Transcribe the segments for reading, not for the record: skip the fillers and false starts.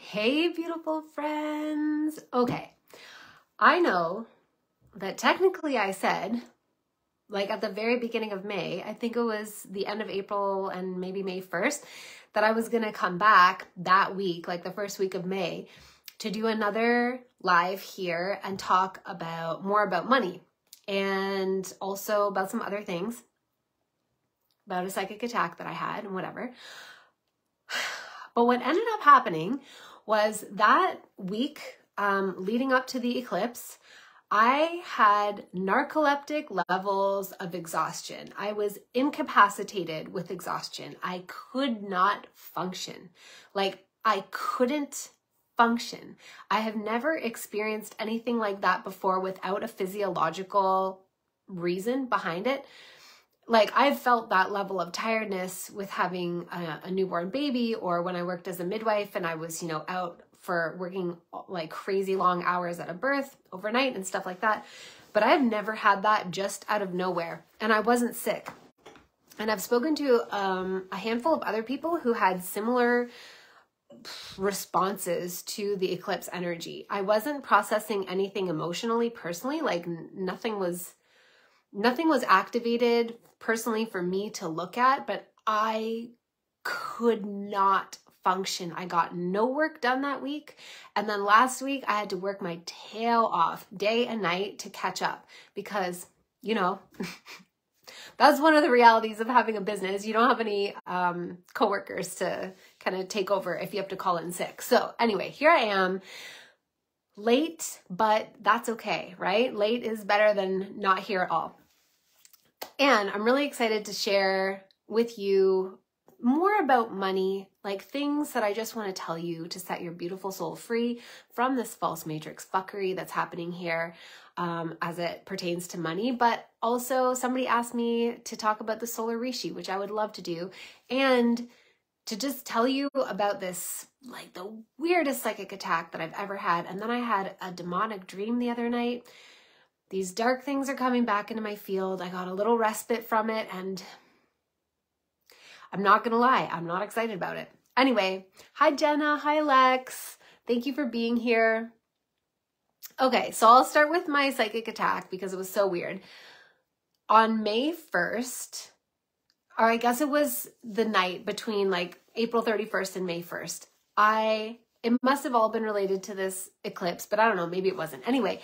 Hey, beautiful friends. Okay, I know that technically I said, like at the very beginning of May, I think it was the end of April and maybe May 1st, that I was going to come back that week, like the first week of May, to do another live here and talk more about money and also about some other things, about a psychic attack that I had and whatever. But what ended up happening was that week leading up to the eclipse, I had narcoleptic levels of exhaustion. I was incapacitated with exhaustion. I could not function. Like, I couldn't function. I have never experienced anything like that before without a physiological reason behind it. Like, I've felt that level of tiredness with having a newborn baby, or when I worked as a midwife and I was, out for working like crazy long hours at a birth overnight and stuff like that. But I've never had that just out of nowhere. And I wasn't sick. And I've spoken to a handful of other people who had similar responses to the eclipse energy. I wasn't processing anything emotionally, personally, like nothing was activated personally for me to look at, but I could not function. I got no work done that week. And then last week I had to work my tail off day and night to catch up because, that's one of the realities of having a business. You don't have any coworkers to kind of take over if you have to call in sick. So anyway, here I am. Late, but that's okay, right? Late is better than not here at all. And I'm really excited to share with you more about money, like things that I just want to tell you to set your beautiful soul free from this false matrix fuckery that's happening here as it pertains to money. But also somebody asked me to talk about the Solar Rishi, which I would love to do, and to just tell you about this, like the weirdest psychic attack that I've ever had. And then I had a demonic dream the other night. These dark things are coming back into my field. I got a little respite from it, and I'm not going to lie, I'm not excited about it. Anyway, hi Jenna, hi Lex. Thank you for being here. Okay, so I'll start with my psychic attack because it was so weird. On May 1st, or I guess it was the night between like April 31st and May 1st, it must have all been related to this eclipse, but I don't know, maybe it wasn't. Anyway,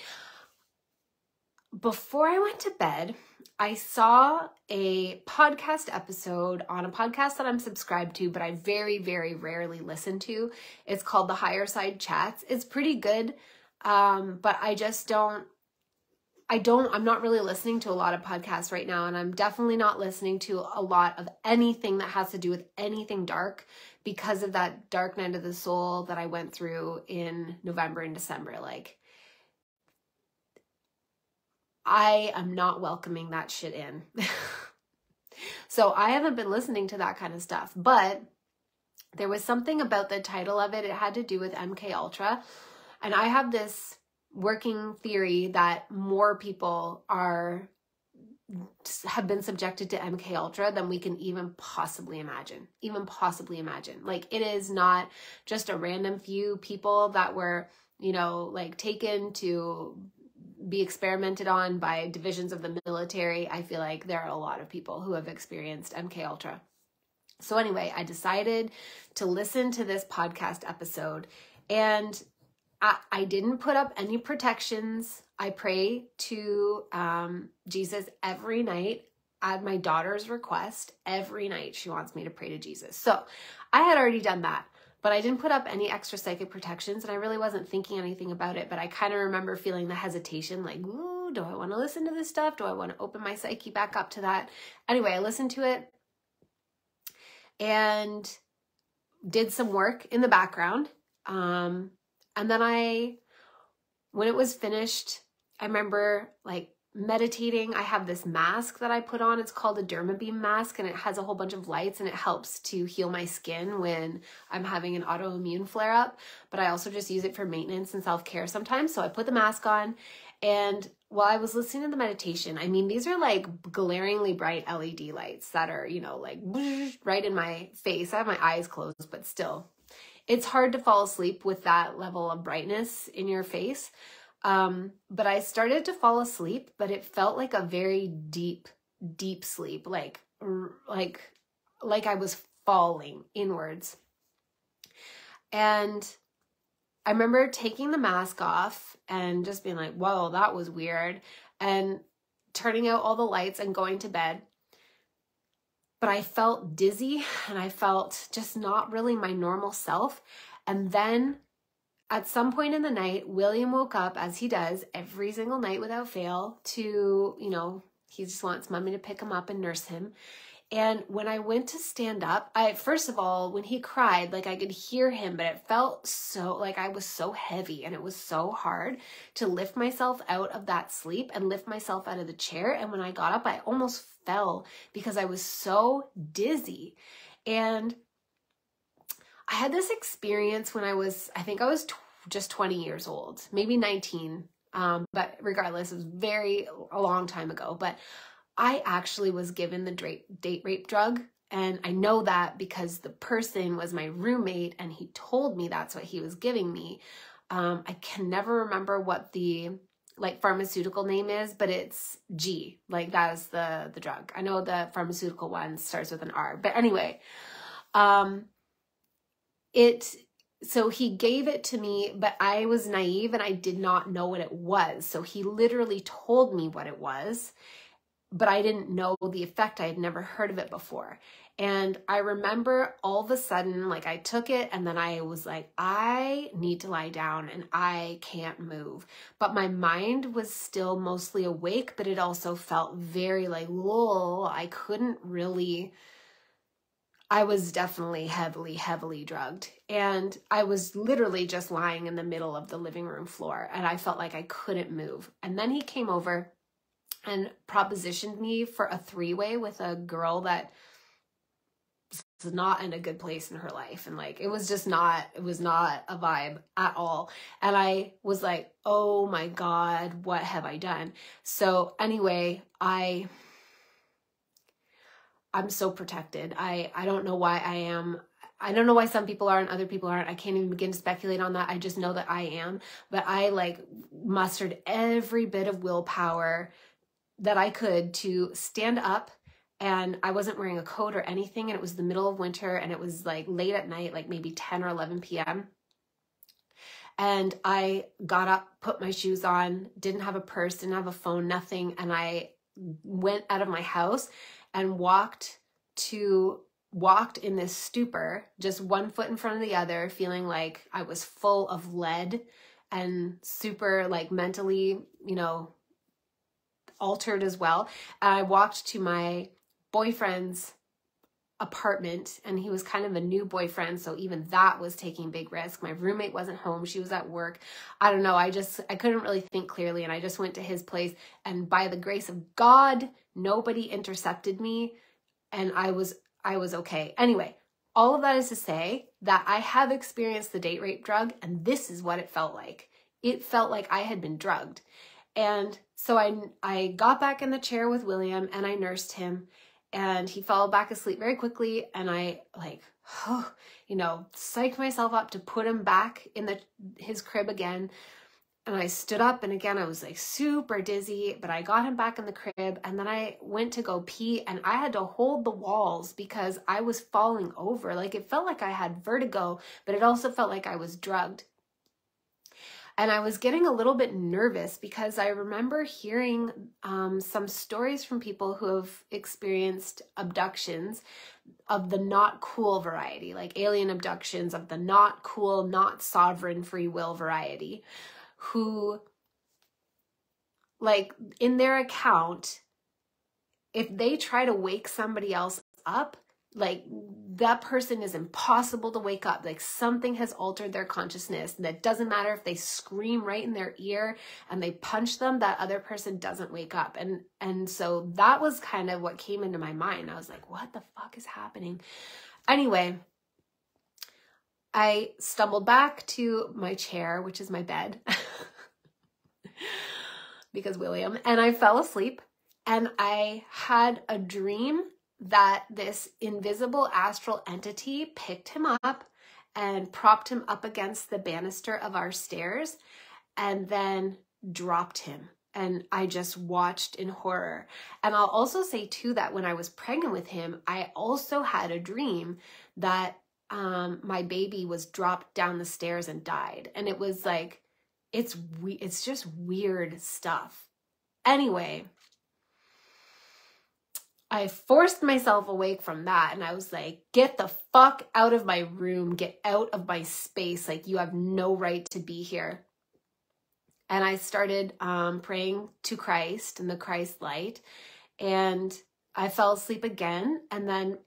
before I went to bed, I saw a podcast episode on a podcast that I'm subscribed to, but I very, very rarely listen to. It's called The Higher Side Chats. It's pretty good, but I'm not really listening to a lot of podcasts right now, and I'm definitely not listening to a lot of anything that has to do with anything dark because of that dark night of the soul that I went through in November and December. Like, I am not welcoming that shit in. So I haven't been listening to that kind of stuff, but there was something about the title of it. It had to do with MK Ultra. And I have this working theory that more people have been subjected to MK Ultra than we can even possibly imagine. Like, it is not just a random few people that were, like taken to be experimented on by divisions of the military. I feel like there are a lot of people who have experienced MK Ultra. So anyway, I decided to listen to this podcast episode, and I didn't put up any protections. I pray to Jesus every night at my daughter's request. Every night she wants me to pray to Jesus. So I had already done that. But I didn't put up any extra psychic protections, and I really wasn't thinking anything about it. But I kind of remember feeling the hesitation, like, ooh, do I want to listen to this stuff? Do I want to open my psyche back up to that? Anyway, I listened to it and did some work in the background. And then when it was finished, I remember like meditating. I have this mask that I put on. It's called a dermabeam mask, and it has a whole bunch of lights, and it helps to heal my skin when I'm having an autoimmune flare-up. But I also just use it for maintenance and self-care sometimes. So I put the mask on, and while I was listening to the meditation, I mean, these are like glaringly bright LED lights that are, like right in my face. I have my eyes closed, but still, it's hard to fall asleep with that level of brightness in your face. But I started to fall asleep, but it felt like a very deep, deep sleep, like I was falling inwards. And I remember taking the mask off and just being like, whoa, that was weird. And turning out all the lights and going to bed. But I felt dizzy and I felt just not really my normal self. And then at some point in the night, William woke up, as he does every single night without fail, to, you know, he just wants mommy to pick him up and nurse him. And when I went to stand up, first of all, when he cried, like I could hear him, but it felt so, like I was so heavy and it was so hard to lift myself out of that sleep and lift myself out of the chair. And when I got up, I almost fell because I was so dizzy. And I had this experience when I think I was just 20 years old, maybe 19. But regardless, it was a long time ago. But I actually was given the date rape drug. And I know that because the person was my roommate and he told me that's what he was giving me. I can never remember what the pharmaceutical name is, but it's G, like that is the drug. I know the pharmaceutical one starts with an R, but anyway, so he gave it to me, but I was naive and I did not know what it was. So he literally told me what it was, but I didn't know the effect. I had never heard of it before. And I remember all of a sudden, like I took it and then I was like, I need to lie down and I can't move. But my mind was still mostly awake, but it also felt very like, whoa, I couldn't really, I was definitely heavily drugged. And I was literally just lying in the middle of the living room floor and I felt like I couldn't move. And then he came over and propositioned me for a three-way with a girl that was not in a good place in her life. And like, it was not a vibe at all. And I was like, oh my God, what have I done? So anyway, I'm so protected. I don't know why I am. I don't know why some people are and other people aren't. I can't even begin to speculate on that. I just know that I am. But I like mustered every bit of willpower that I could to stand up, and I wasn't wearing a coat or anything, and it was the middle of winter and it was like late at night, like maybe 10 or 11 p.m. And I got up, put my shoes on, didn't have a purse, didn't have a phone, nothing. And I went out of my house and walked in this stupor, just one foot in front of the other, feeling like I was full of lead and super like mentally, you know, altered as well. I walked to my boyfriend's apartment and he was kind of a new boyfriend. So even that was taking big risk. My roommate wasn't home. She was at work. I don't know. I couldn't really think clearly. And I just went to his place and by the grace of God, nobody intercepted me and I was okay. Anyway, all of that is to say that I have experienced the date rape drug and this is what it felt like. It felt like I had been drugged. And so I got back in the chair with William and I nursed him and he fell back asleep very quickly. And I psyched myself up to put him back in his crib again. And I stood up and again, I was like super dizzy, but I got him back in the crib and then I went to go pee and I had to hold the walls because I was falling over. Like it felt like I had vertigo, but it also felt like I was drugged. And I was getting a little bit nervous because I remember hearing some stories from people who have experienced abductions of the not cool variety, like alien abductions of the not cool, not sovereign free will variety, who, like in their account, if they try to wake somebody else up, like that person is impossible to wake up. Like something has altered their consciousness. And that doesn't matter if they scream right in their ear and they punch them, that other person doesn't wake up. And so that was kind of what came into my mind. I was like, what the fuck is happening? Anyway, I stumbled back to my chair, which is my bed, because William, and I fell asleep and I had a dream that this invisible astral entity picked him up and propped him up against the banister of our stairs and then dropped him. And I just watched in horror. And I'll also say too that when I was pregnant with him, I also had a dream that my baby was dropped down the stairs and died. And it was like, it's just weird stuff. Anyway, I forced myself awake from that, and I was like, get the fuck out of my room, get out of my space. Like, you have no right to be here. And I started praying to Christ and the Christ light, and I fell asleep again. And then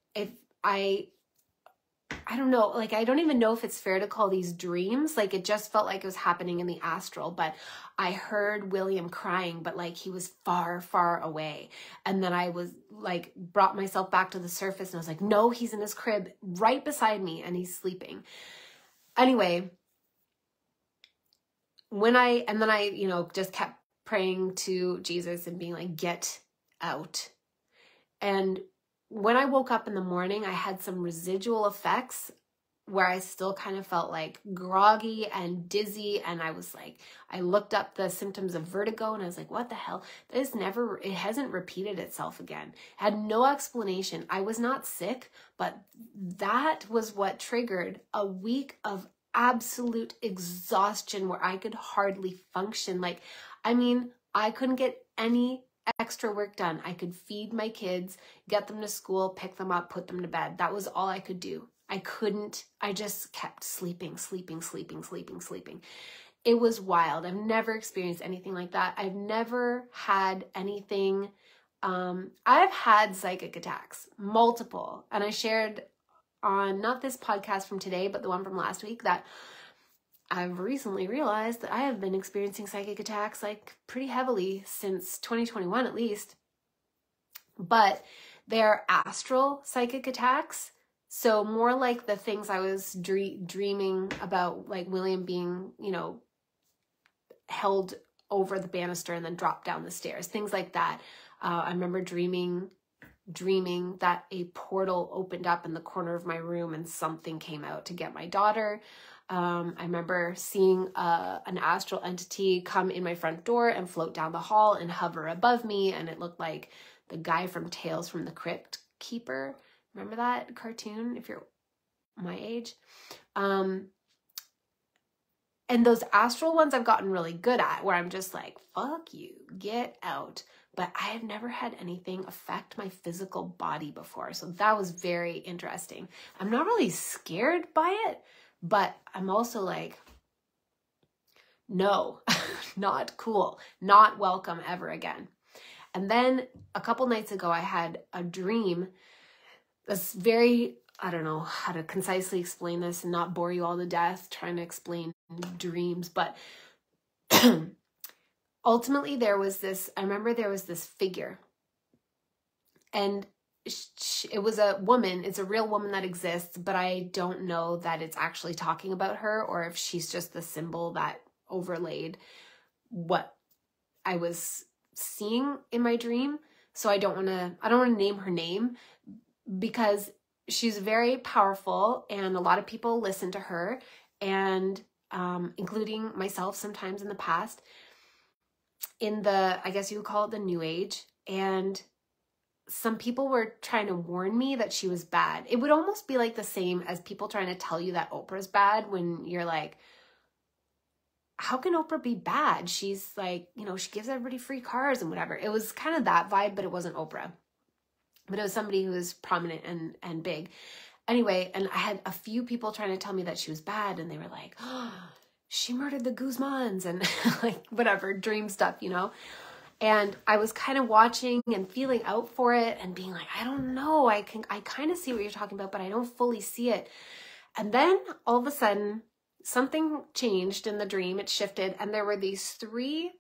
I don't know, like, I don't even know if it's fair to call these dreams. Like, it just felt like it was happening in the astral, but I heard William crying, but like he was far, far away. And then I was like, brought myself back to the surface, and I was like, no, he's in his crib right beside me and he's sleeping. Anyway, then I, you know, just kept praying to Jesus and being like, get out. And when I woke up in the morning, I had some residual effects where I still kind of felt like groggy and dizzy. And I was like, I looked up the symptoms of vertigo and I was like, what the hell? It hasn't repeated itself again. Had no explanation. I was not sick, but that was what triggered a week of absolute exhaustion where I could hardly function. Like, I mean, I couldn't get any extra work done. I could feed my kids, get them to school, pick them up, put them to bed. That was all I could do. I just kept sleeping. It was wild. I've never experienced anything like that. I've never had anything. I've had psychic attacks, multiple. And I shared on not this podcast from today, but the one from last week, that I've recently realized that I have been experiencing psychic attacks like pretty heavily since 2021 at least. But they're astral psychic attacks. So more like the things I was dreaming about, like William being, you know, held over the banister and then dropped down the stairs, things like that. I remember dreaming that a portal opened up in the corner of my room and something came out to get my daughter. I remember seeing an astral entity come in my front door and float down the hall and hover above me, and it looked like the guy from Tales from the Crypt Keeper. Remember that cartoon, if you're my age? And those astral ones I've gotten really good at, where I'm just like, fuck you, get out. But I have never had anything affect my physical body before. So that was very interesting. I'm not really scared by it, but I'm also like, no, not cool, not welcome ever again. And then a couple nights ago, I had a dream that's very, I don't know how to concisely explain this and not bore you all to death trying to explain dreams, but ultimately I remember there was this figure, and it was a woman. It's a real woman that exists, but I don't know that it's actually talking about her or if she's just the symbol that overlaid what I was seeing in my dream. So I don't want to name her name because she's very powerful and a lot of people listen to her, and including myself sometimes in the past, in the, I guess you would call it the new age. And some people were trying to warn me that she was bad. It would almost be like the same as people trying to tell you that Oprah's bad when you're like, how can Oprah be bad? She's like, you know, she gives everybody free cars and whatever. It was kind of that vibe, but it wasn't Oprah. But it was somebody who was prominent and big. Anyway, and I had a few people trying to tell me that she was bad, and they were like, oh, she murdered the Guzmans and like whatever, dream stuff, you know? And I was kind of watching and feeling out for it and being like, I don't know, I kind of see what you're talking about, but I don't fully see it. And then all of a sudden, something changed in the dream. It shifted, and there were these 3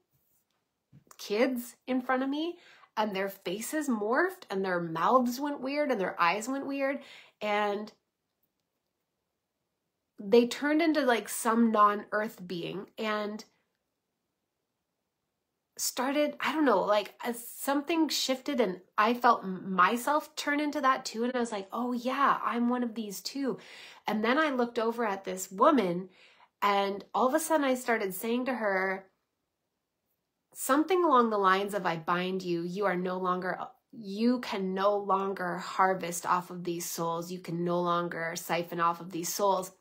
kids in front of me, and their faces morphed, and their mouths went weird, and their eyes went weird, and they turned into like some non-earth being, and started, I don't know, like something shifted and I felt myself turn into that too. And I was like, oh yeah, I'm one of these too. And then I looked over at this woman and all of a sudden I started saying to her something along the lines of, I bind you, you can no longer harvest off of these souls. You can no longer siphon off of these souls.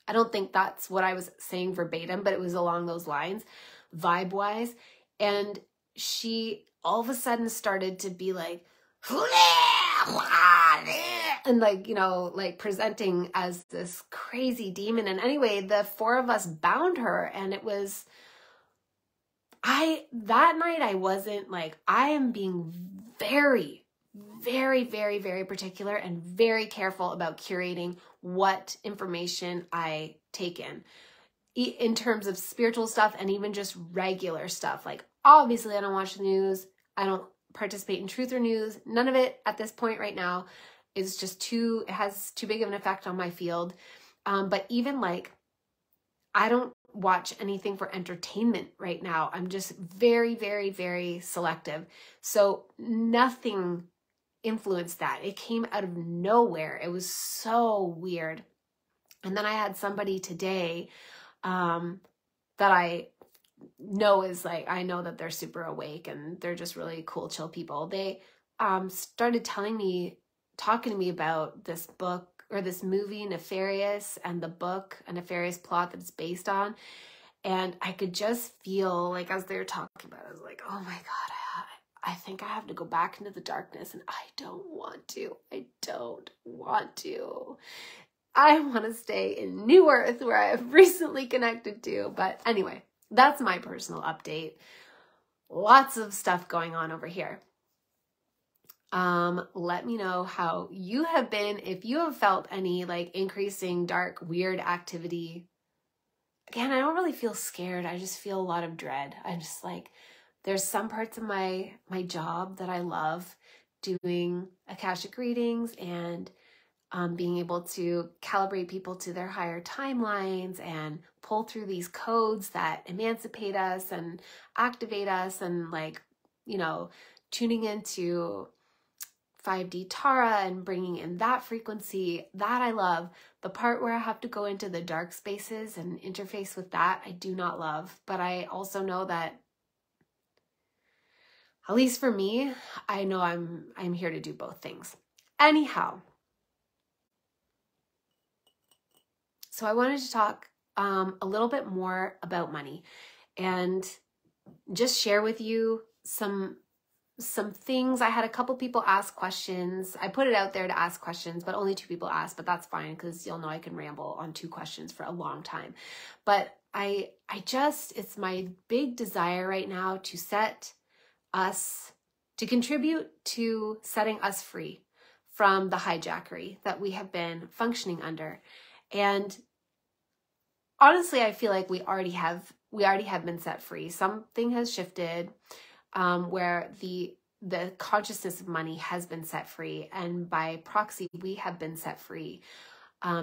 I don't think that's what I was saying verbatim, but it was along those lines, vibe-wise. And she all of a sudden started to be like, and like, you know, like presenting as this crazy demon. And anyway, the four of us bound her, and it was, that night I wasn't like, I am being very, very, very, very particular and very careful about curating what information I take in terms of spiritual stuff and even just regular stuff. Like, obviously I don't watch the news. I don't participate in truth or news. None of it at this point right now is just it has too big of an effect on my field. But even like, I don't watch anything for entertainment right now. I'm just very, very, very selective. So nothing influenced that. It came out of nowhere. It was so weird. And then I had somebody today that I know is like, I know that they're super awake and they're just really cool, chill people. They started talking to me about this book or this movie, Nefarious, and the book, A Nefarious Plot that it's based on. And I could just feel like, as they were talking about it, I was like, oh my God, I think I have to go back into the darkness, and I don't want to. I don't want to. I want to stay in New Earth, where I have recently connected to. But anyway, that's my personal update. Lots of stuff going on over here. Let me know how you have been, if you have felt any like increasing dark, weird activity. Again, I don't really feel scared. I just feel a lot of dread. I'm just like, there's some parts of my job that I love, doing Akashic readings and being able to calibrate people to their higher timelines and pull through these codes that emancipate us and activate us, and like, you know, tuning into 5D Tara and bringing in that frequency, that I love. The part where I have to go into the dark spaces and interface with that, I do not love. But I also know that, at least for me, I know I'm here to do both things. Anyhow, so I wanted to talk a little bit more about money and just share with you some things. I had a couple people ask questions. I put it out there to ask questions, but only 2 people asked, but that's fine because you'll know I can ramble on 2 questions for a long time. But it's my big desire right now to contribute to setting us free from the hijackery that we have been functioning under. And honestly, I feel like we already have been set free. Something has shifted where the consciousness of money has been set free, and by proxy, we have been set free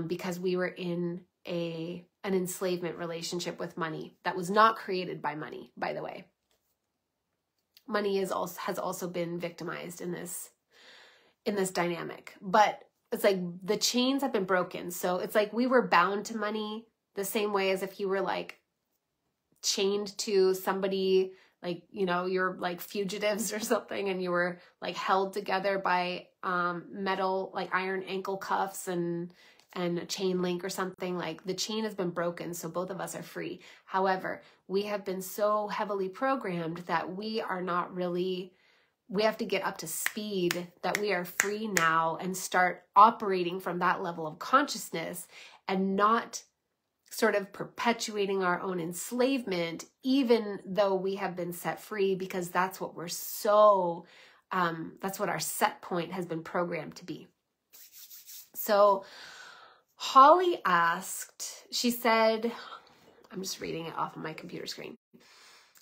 because we were in an enslavement relationship with money that was not created by money, by the way. Money has also been victimized in this dynamic, but it's like the chains have been broken. So it's like we were bound to money the same way as if you were like chained to somebody, like, you know, you're like fugitives or something, and you were like held together by metal, like iron ankle cuffs and a chain link or something. Like, the chain has been broken, so both of us are free. However, we have been so heavily programmed that we have to get up to speed, that we are free now and start operating from that level of consciousness and not sort of perpetuating our own enslavement, even though we have been set free, because that's what that's what our set point has been programmed to be. So Holly asked, she said, I'm just reading it off of my computer screen.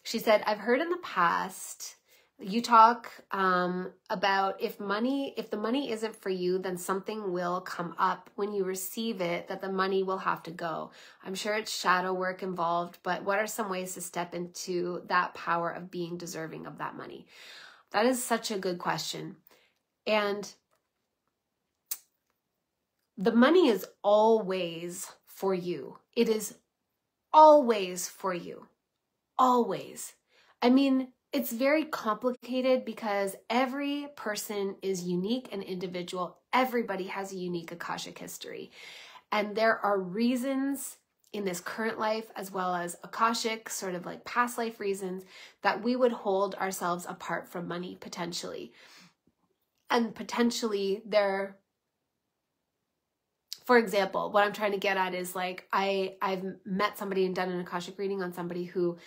She said, I've heard in the past You talk about if the money isn't for you, then something will come up when you receive it that the money will have to go. I'm sure it's shadow work involved, but what are some ways to step into that power of being deserving of that money? That is such a good question. And the money is always for you. It is always for you. Always. I mean, it's very complicated because every person is unique and individual. Everybody has a unique Akashic history. And there are reasons in this current life, as well as Akashic, sort of like past life reasons, that we would hold ourselves apart from money, potentially. And potentially there, for example, what I'm trying to get at is like, I've met somebody and done an Akashic reading on somebody who,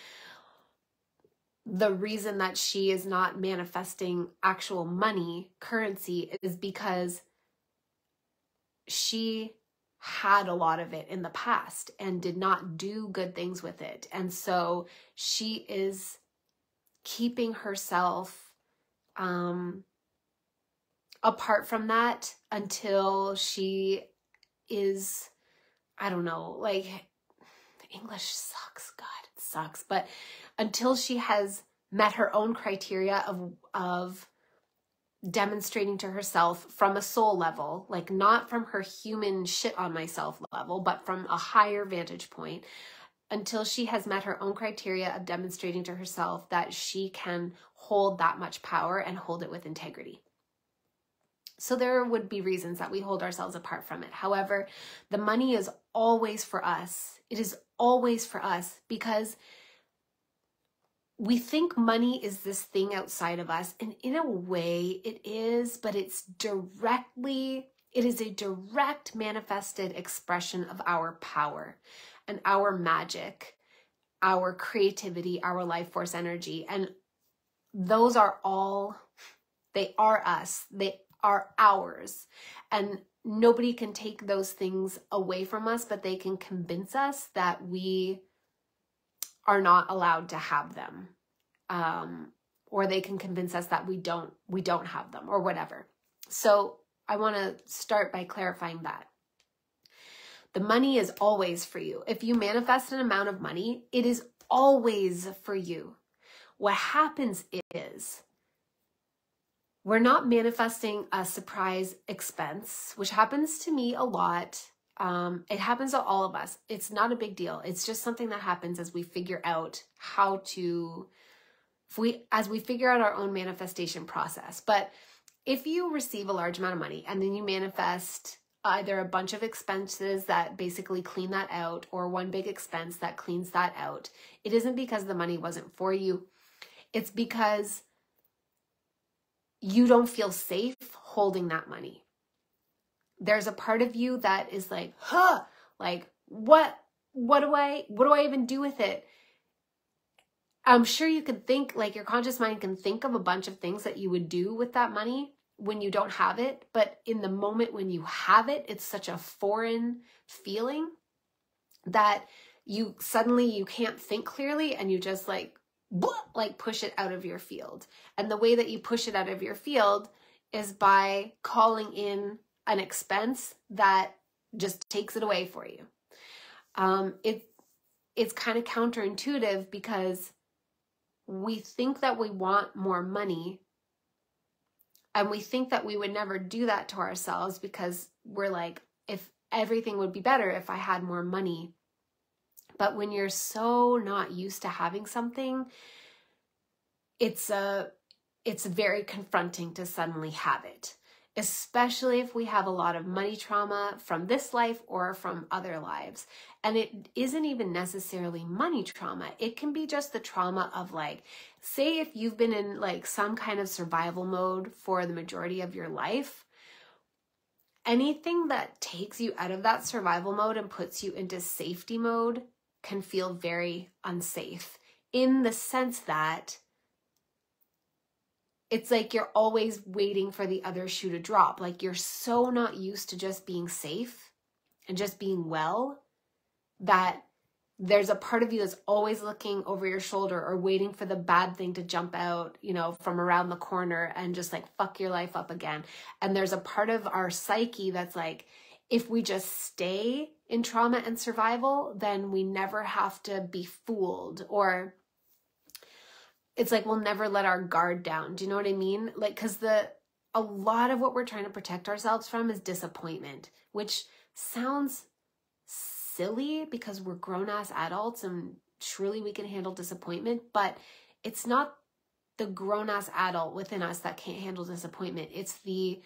the reason that she is not manifesting actual money, currency, is because she had a lot of it in the past and did not do good things with it. And so she is keeping herself apart from that until she is, I don't know, like, English sucks, God, it sucks, but until she has met her own criteria of demonstrating to herself from a soul level, like not from her human shit on myself level, but from a higher vantage point, until she has met her own criteria of demonstrating to herself that she can hold that much power and hold it with integrity. So there would be reasons that we hold ourselves apart from it. However, the money is always for us. It is always for us because we think money is this thing outside of us, and in a way it is, but it is a direct manifested expression of our power and our magic, our creativity, our life force energy. And those are all, they are us, they are ours. And nobody can take those things away from us, but they can convince us that we are not allowed to have them. Or they can convince us that we don't have them or whatever. So I want to start by clarifying that. The money is always for you. If you manifest an amount of money, it is always for you. What happens is we're not manifesting a surprise expense, which happens to me a lot. It happens to all of us. It's not a big deal. It's just something that happens as we figure out how to, as we figure out our own manifestation process. But if you receive a large amount of money and then you manifest either a bunch of expenses that basically clean that out or one big expense that cleans that out, it isn't because the money wasn't for you. It's because you don't feel safe holding that money. There's a part of you that is like, like, what do I even do with it? I'm sure you could think, like, your conscious mind can think of a bunch of things that you would do with that money when you don't have it. But in the moment when you have it, it's such a foreign feeling that you can't think clearly, and you just like push it out of your field. And the way that you push it out of your field is by calling in an expense that just takes it away for you. It's kind of counterintuitive because we think that we want more money, and we think that we would never do that to ourselves because we're like, if everything would be better if I had more money. But when you're so not used to having something, it's very confronting to suddenly have it, especially if we have a lot of money trauma from this life or from other lives. And it isn't even necessarily money trauma. It can be just the trauma of, like, say if you've been in like some kind of survival mode for the majority of your life, anything that takes you out of that survival mode and puts you into safety mode can feel very unsafe, in the sense that it's like you're always waiting for the other shoe to drop. Like, you're so not used to just being safe and just being well that there's a part of you that's always looking over your shoulder or waiting for the bad thing to jump out, you know, from around the corner and just like fuck your life up again. And there's a part of our psyche that's like, if we just stay in trauma and survival, then we never have to be fooled, or it's like we'll never let our guard down. Do you know what I mean? Like, because a lot of what we're trying to protect ourselves from is disappointment, which sounds silly because we're grown-ass adults and surely we can handle disappointment, but it's not the grown-ass adult within us that can't handle disappointment. It's the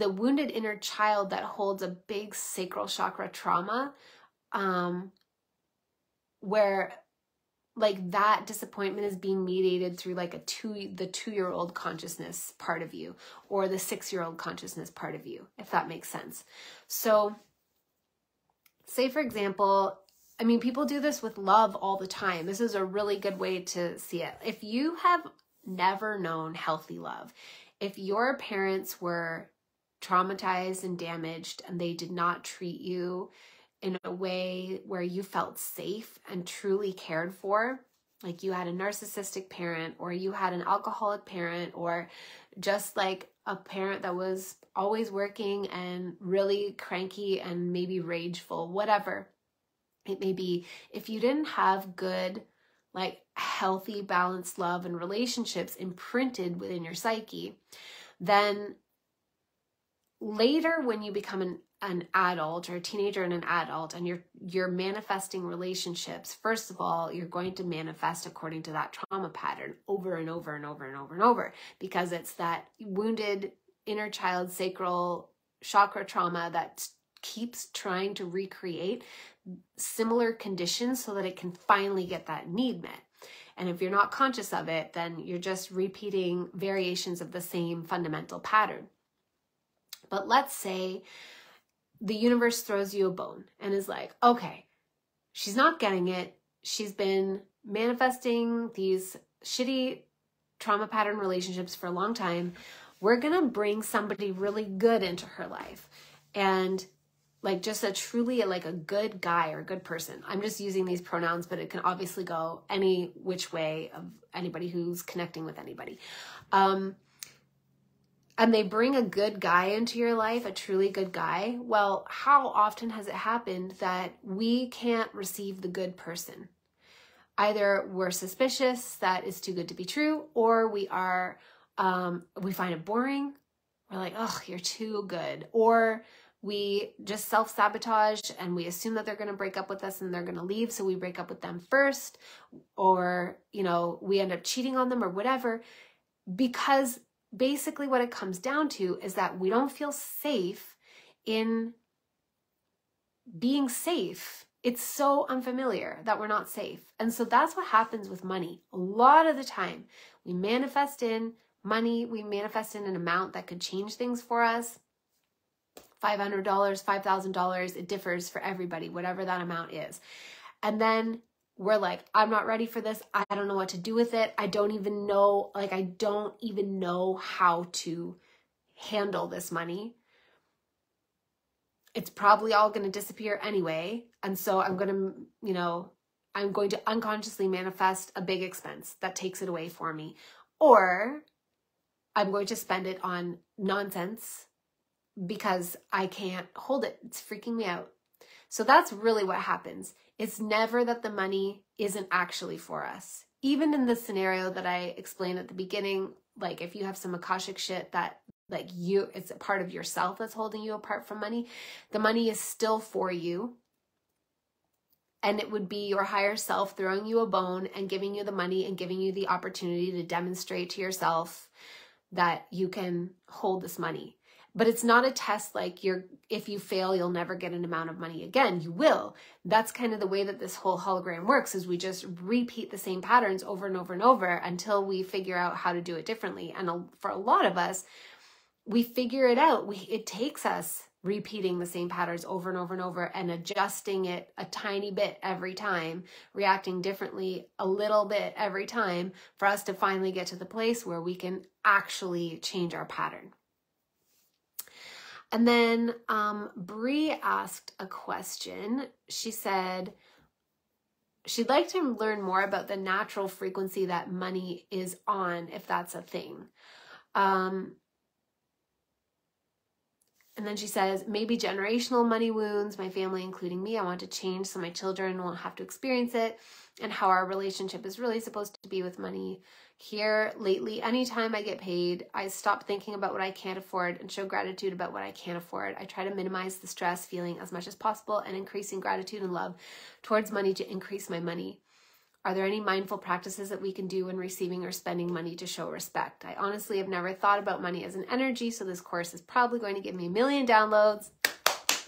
wounded inner child that holds a big sacral chakra trauma, where like that disappointment is being mediated through like the 2-year-old consciousness part of you, or the 6-year-old consciousness part of you, if that makes sense. So say, for example, I mean, people do this with love all the time. This is a really good way to see it. If you have never known healthy love, if your parents were traumatized and damaged and they did not treat you in a way where you felt safe and truly cared for, like you had a narcissistic parent, or you had an alcoholic parent, or just like a parent that was always working and really cranky and maybe rageful, whatever it may be, if you didn't have good, like healthy, balanced love and relationships imprinted within your psyche, then later when you become an adult or a teenager and an adult and you're manifesting relationships, first of all, you're going to manifest according to that trauma pattern over and over and over and over and over, because it's that wounded inner child sacral chakra trauma that keeps trying to recreate similar conditions so that it can finally get that need met. And if you're not conscious of it, then you're just repeating variations of the same fundamental pattern. But let's say the universe throws you a bone and is like, okay, she's not getting it. She's been manifesting these shitty trauma pattern relationships for a long time. We're going to bring somebody really good into her life. And like just like a good guy or a good person. I'm just using these pronouns, but it can obviously go any which way of anybody who's connecting with anybody. And they bring a good guy into your life, a truly good guy. Well, how often has it happened that we can't receive the good person? Either we're suspicious that it's too good to be true, or we are, we find it boring. We're like, oh, you're too good. Or we just self-sabotage and we assume that they're going to break up with us and they're going to leave, so we break up with them first. Or, you know, we end up cheating on them or whatever, because basically what it comes down to is that we don't feel safe in being safe. It's so unfamiliar that we're not safe. And so that's what happens with money. A lot of the time, we manifest in money, we manifest in an amount that could change things for us. $500, $5,000, it differs for everybody, whatever that amount is. And then we're like, I'm not ready for this. I don't know what to do with it. I don't even know how to handle this money. It's probably all going to disappear anyway. And so I'm going to unconsciously manifest a big expense that takes it away for me. Or I'm going to spend it on nonsense because I can't hold it. It's freaking me out. So that's really what happens. It's never that the money isn't actually for us. Even in the scenario that I explained at the beginning, like if you have some Akashic shit that like it's a part of yourself that's holding you apart from money, the money is still for you. And it would be your higher self throwing you a bone and giving you the money and giving you the opportunity to demonstrate to yourself that you can hold this money. But it's not a test like if you fail, you'll never get an amount of money again. You will. That's kind of the way that this whole hologram works, is we just repeat the same patterns over and over and over until we figure out how to do it differently. And for a lot of us, we figure it out. It takes us repeating the same patterns over and over and over and adjusting it a tiny bit every time, reacting differently a little bit every time for us to finally get to the place where we can actually change our pattern. And then Bree asked a question. She said she'd like to learn more about the natural frequency that money is on, if that's a thing. And then she says, maybe generational money wounds, my family, including me, I want to change so my children won't have to experience it, and how our relationship is really supposed to be with money. Here lately, anytime I get paid, I stop thinking about what I can't afford and show gratitude about what I can afford. I try to minimize the stress feeling as much as possible and increasing gratitude and love towards money to increase my money. Are there any mindful practices that we can do when receiving or spending money to show respect? I honestly have never thought about money as an energy, so this course is probably going to give me a million downloads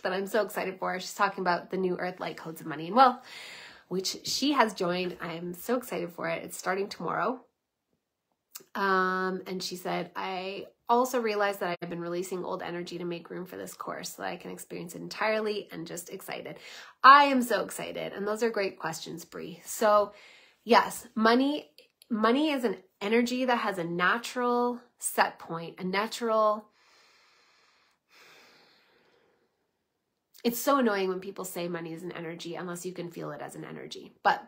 that I'm so excited for. She's talking about the new Earth Lightcodes of Money and Wealth, which she has joined. I'm so excited for it. It's starting tomorrow. And she said, I also realized that I've been releasing old energy to make room for this course so that I can experience it entirely, and just excited. I am so excited. And those are great questions, Bree. So yes, money is an energy that has a natural set point, it's so annoying when people say money is an energy unless you can feel it as an energy. But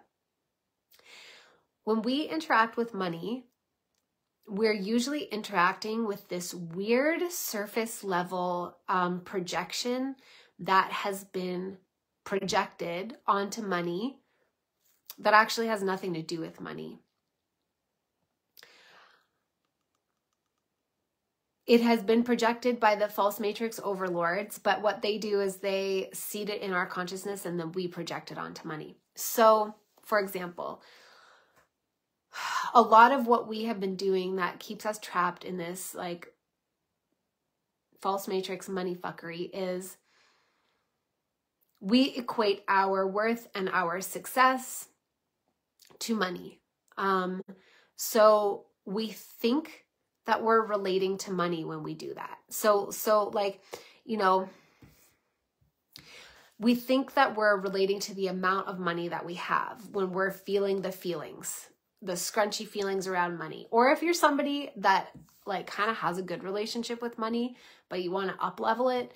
when we interact with money, we're usually interacting with this weird surface level projection that has been projected onto money that actually has nothing to do with money. It has been projected by the false matrix overlords, but what they do is they seed it in our consciousness and then we project it onto money. So, for example, a lot of what we have been doing that keeps us trapped in this like false matrix money fuckery is we equate our worth and our success to money. So we think that we're relating to money when we do that. So like, you know, we think that we're relating to the amount of money that we have when we're feeling the feelings, the scrunchy feelings around money. Or if you're somebody that like kind of has a good relationship with money, but you want to up level it,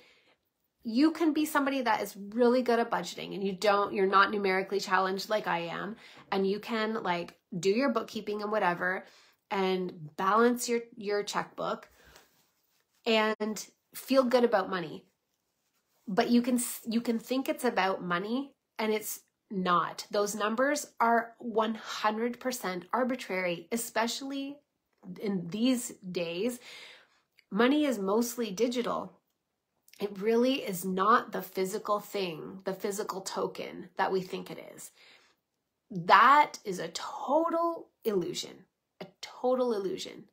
you can be somebody that is really good at budgeting and you're not numerically challenged like I am. And you can like do your bookkeeping and whatever and balance your checkbook and feel good about money. But you can think it's about money and it's not. Those numbers are 100% arbitrary, especially in these days. Money is mostly digital. It really is not the physical thing, the physical token that we think it is. That is a total illusion, a total illusion.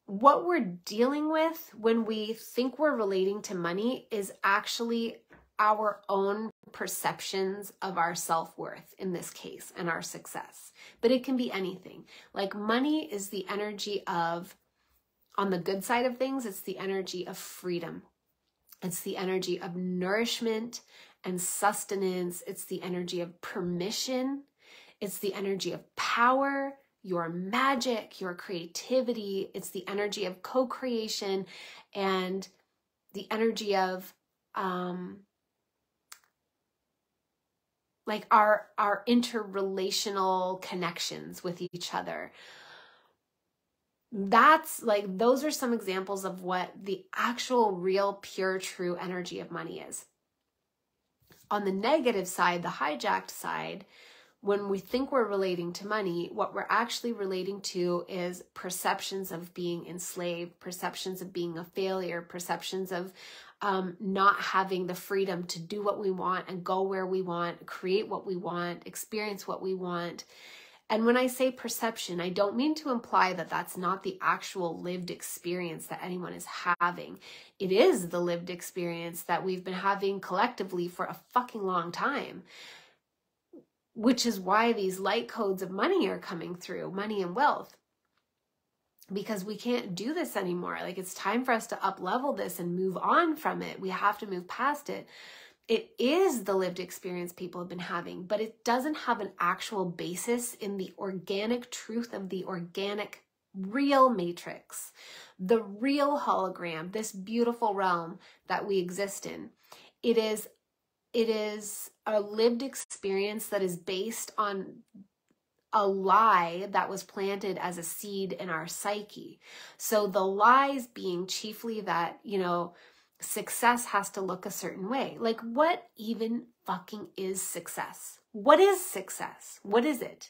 What we're dealing with when we think we're relating to money is actually our own perceptions of our self-worth in this case and our success. But it can be anything. Like money is the energy of, on the good side of things, it's the energy of freedom. It's the energy of nourishment and sustenance. It's the energy of permission. It's the energy of power, your magic, your creativity. It's the energy of co-creation and the energy of like our interrelational connections with each other. That's like, those are some examples of what the actual real pure true energy of money is. On the negative side, the hijacked side, when we think we're relating to money, what we're actually relating to is perceptions of being enslaved, perceptions of being a failure, perceptions of not having the freedom to do what we want and go where we want, create what we want, experience what we want. And when I say perception, I don't mean to imply that that's not the actual lived experience that anyone is having. It is the lived experience that we've been having collectively for a fucking long time, which is why these light codes of money are coming through, money and wealth, because we can't do this anymore. Like, it's time for us to up level this and move on from it. We have to move past it. It is the lived experience people have been having, but it doesn't have an actual basis in the organic truth of the organic real matrix, the real hologram, this beautiful realm that we exist in. It is a lived experience that is based on a lie that was planted as a seed in our psyche. So the lies being chiefly that, success has to look a certain way. Like, what even fucking is success? What is success? What is it?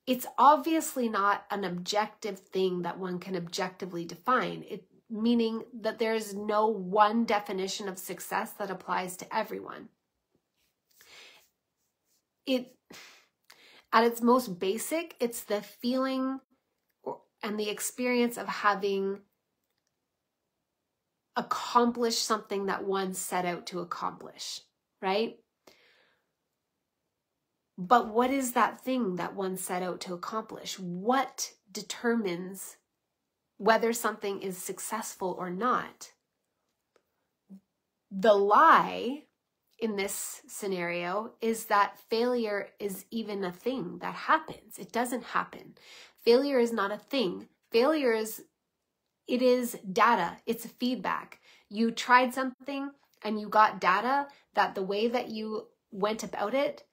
It's obviously not an objective thing that one can objectively define. Meaning that there's no one definition of success that applies to everyone. At its most basic, it's the feeling and the experience of having accomplished something that one set out to accomplish, right? But what is that thing that one set out to accomplish? What determines whether something is successful or not? The lie in this scenario is that failure is even a thing that happens. It doesn't happen. Failure is not a thing. It is data. It's feedback. You tried something and you got data that the way that you went about it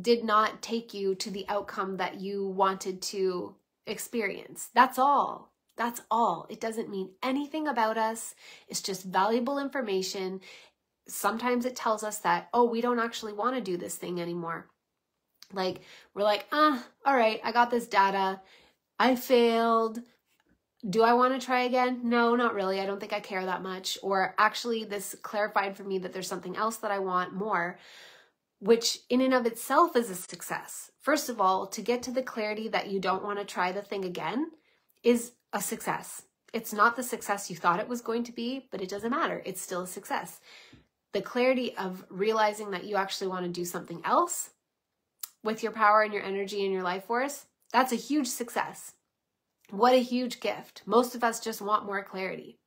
did not take you to the outcome that you wanted to experience. That's all. That's all. It doesn't mean anything about us. It's just valuable information. Sometimes it tells us that, oh, we don't actually want to do this thing anymore. Like, we're like, all right, I got this data. I failed. Do I want to try again? No, not really. I don't think I care that much. Or actually, this clarified for me that there's something else that I want more, which in and of itself is a success. First of all, to get to the clarity that you don't want to try the thing again is a success. It's not the success you thought it was going to be, but it doesn't matter. It's still a success. The clarity of realizing that you actually want to do something else with your power and your energy and your life force, that's a huge success. What a huge gift. Most of us just want more clarity.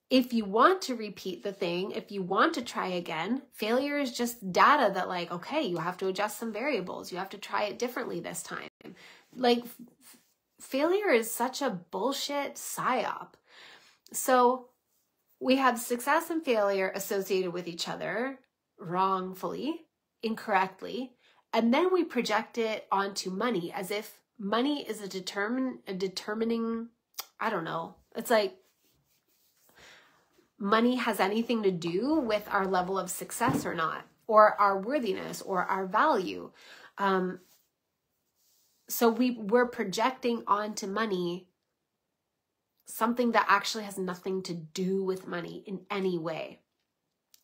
If you want to repeat the thing, if you want to try again, failure is just data that like, okay, you have to adjust some variables. You have to try it differently this time. Like, failure is such a bullshit psyop. So we have success and failure associated with each other wrongfully, incorrectly, and then we project it onto money as if money is a determining, I don't know. It's like money has anything to do with our level of success or not, or our worthiness or our value. So we're projecting onto money something that actually has nothing to do with money in any way.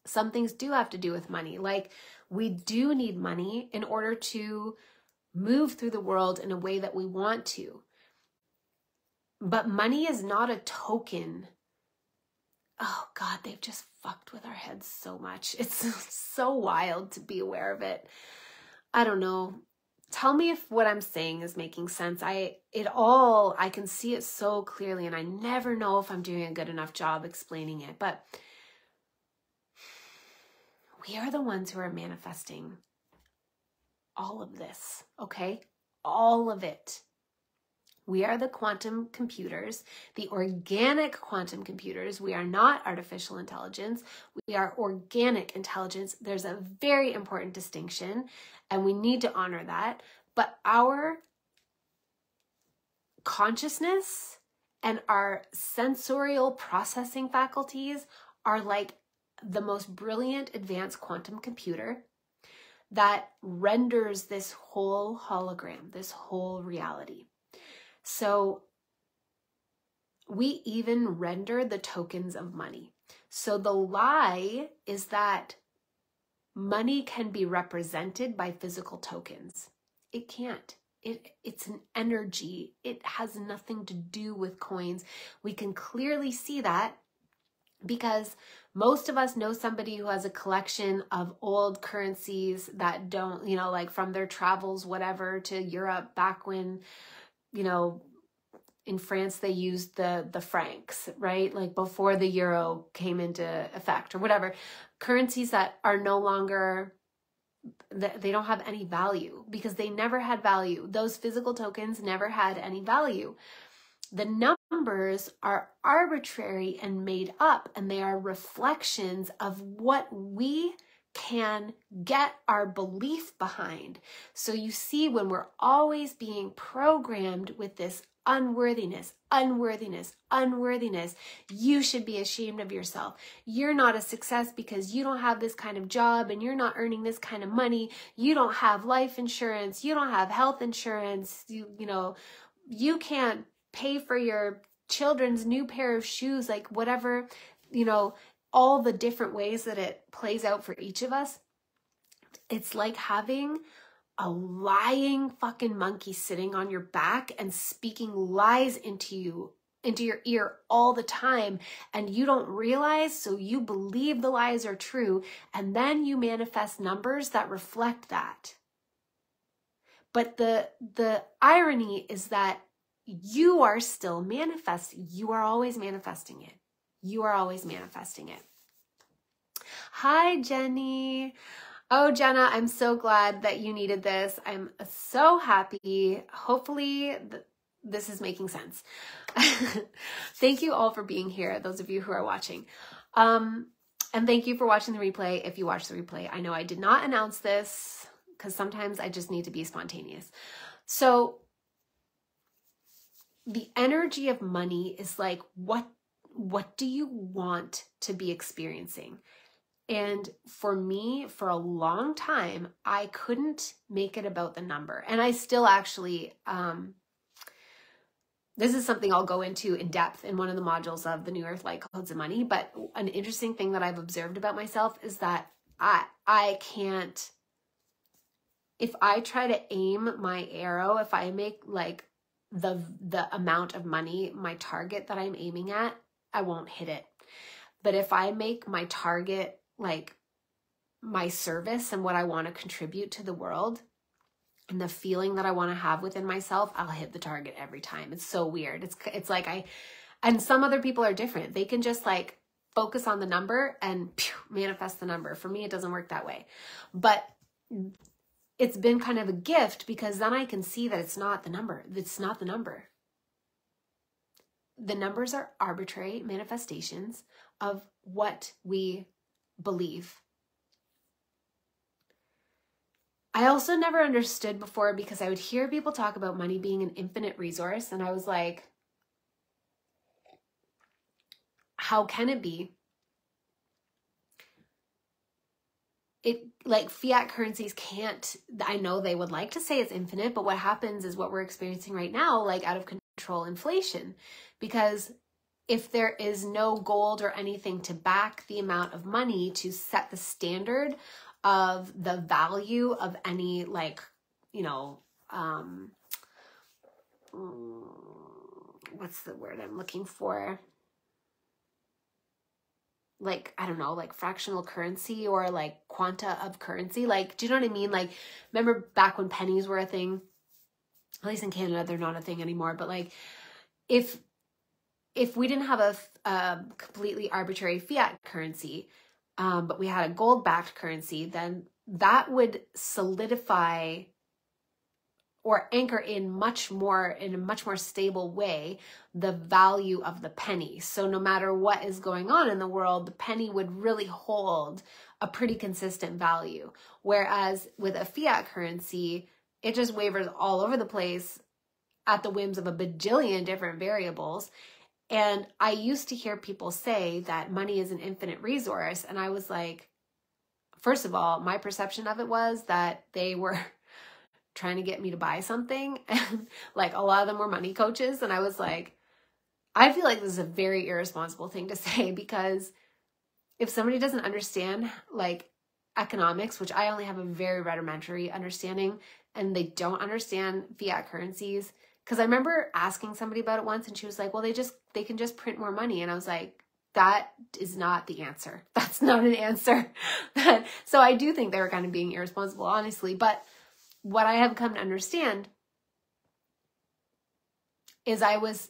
Some things do have to do with money. Like, we do need money in order to move through the world in a way that we want to. But money is not a token. Oh God, they've just fucked with our heads so much. It's so wild to be aware of it. I don't know. Tell me if what I'm saying is making sense. I can see it so clearly, and I never know if I'm doing a good enough job explaining it, but we are the ones who are manifesting all of this, okay? All of it. We are the quantum computers, the organic quantum computers. We are not artificial intelligence. We are organic intelligence. There's a very important distinction, and we need to honor that. But our consciousness and our sensorial processing faculties are like the most brilliant advanced quantum computer that renders this whole hologram, this whole reality. So we even render the tokens of money. So the lie is that money can be represented by physical tokens. It can't. It's an energy. It has nothing to do with coins. We can clearly see that because most of us know somebody who has a collection of old currencies that don't, like from their travels, whatever, to Europe back when, in France, they used the francs, right? Like before the euro came into effect or whatever. Currencies that are no longer they don't have any value because they never had value. Those physical tokens never had any value. The numbers are arbitrary and made up, and they are reflections of what we can get our belief behind. So you see, when we're always being programmed with this unworthiness, unworthiness, unworthiness, you should be ashamed of yourself. You're not a success because you don't have this kind of job and you're not earning this kind of money. You don't have life insurance. You don't have health insurance. You can't pay for your children's new pair of shoes, like whatever, all the different ways that it plays out for each of us. It's like having a lying fucking monkey sitting on your back and speaking lies into your ear all the time, and you don't realize, so you believe the lies are true, and then you manifest numbers that reflect that. But the irony is that you are still manifesting. You are always manifesting it. You are always manifesting it. Hi, Jenny. Oh, Jenna, I'm so glad that you needed this. I'm so happy. Hopefully this is making sense. Thank you all for being here, those of you who are watching. And thank you for watching the replay if you watch the replay. I know I did not announce this because sometimes I just need to be spontaneous. So the energy of money is like, what do you want to be experiencing? And for me, for a long time, I couldn't make it about the number. And I still actually, this is something I'll go into in depth in one of the modules of the New Earth Lightcodes of Money. But an interesting thing that I've observed about myself is that I can't, if I try to aim my arrow, if I make like the amount of money my target that I'm aiming at, I won't hit it. But if I make my target like my service and what I want to contribute to the world and the feeling that I want to have within myself, I'll hit the target every time. It's so weird. It's like and some other people are different. They can just like focus on the number and manifest the number. For me, it doesn't work that way. But it's been kind of a gift because then I can see that it's not the number. It's not the number. The numbers are arbitrary manifestations of what we believe. I also never understood before because I would hear people talk about money being an infinite resource, and I was like, how can it be? It like fiat currencies can't, I know they would like to say it's infinite, but what happens is what we're experiencing right now, like out of control inflation, because if there is no gold or anything to back the amount of money to set the standard of the value of any like, what's the word I'm looking for? Like, I don't know, like fractional currency or like quanta of currency. Like, do you know what I mean? Like, remember back when pennies were a thing? At least in Canada, they're not a thing anymore. But like, if we didn't have a completely arbitrary fiat currency, but we had a gold-backed currency, then that would solidify or anchor in a much more stable way the value of the penny. So no matter what is going on in the world, the penny would really hold a pretty consistent value. Whereas with a fiat currency, it just wavers all over the place at the whims of a bajillion different variables. And I used to hear people say that money is an infinite resource. And I was like, first of all, my perception of it was that they were trying to get me to buy something. And like a lot of them were money coaches. And I was like, I feel like this is a very irresponsible thing to say, because if somebody doesn't understand like economics, which I only have a very rudimentary understanding, and they don't understand fiat currencies, because I remember asking somebody about it once and she was like, well, they can just print more money. And I was like, that is not the answer. That's not an answer. So I do think they were kind of being irresponsible, honestly. But what I have come to understand is I was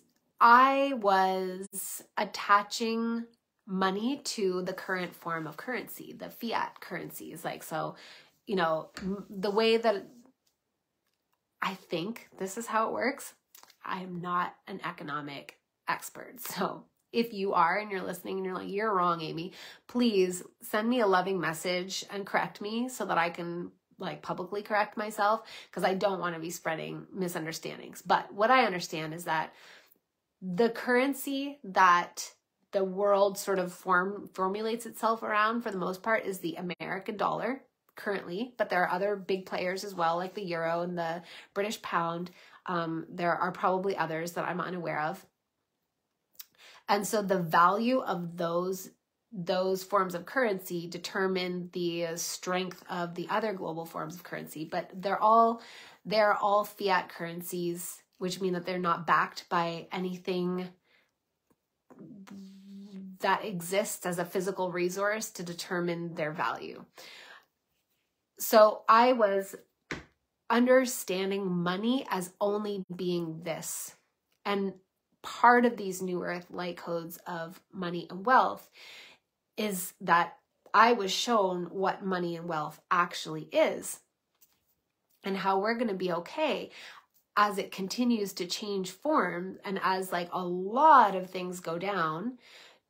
attaching money to the current form of currency, the fiat currencies. Like, so, you know, the way that I think this is how it works. I am not an economic expert. So if you are and you're listening and you're like, you're wrong, Amy, please send me a loving message and correct me so that I can like publicly correct myself, because I don't want to be spreading misunderstandings. But what I understand is that the currency that the world sort of formulates itself around for the most part is the American dollar currently, but there are other big players as well, like the euro and the British pound. There are probably others that I'm unaware of. And so the value of those forms of currency determine the strength of the other global forms of currency, but they're all fiat currencies, which mean that they're not backed by anything that exists as a physical resource to determine their value. So I was understanding money as only being this. And part of these New Earth light codes of money and wealth is that I was shown what money and wealth actually is and how we're going to be okay as it continues to change form and as like a lot of things go down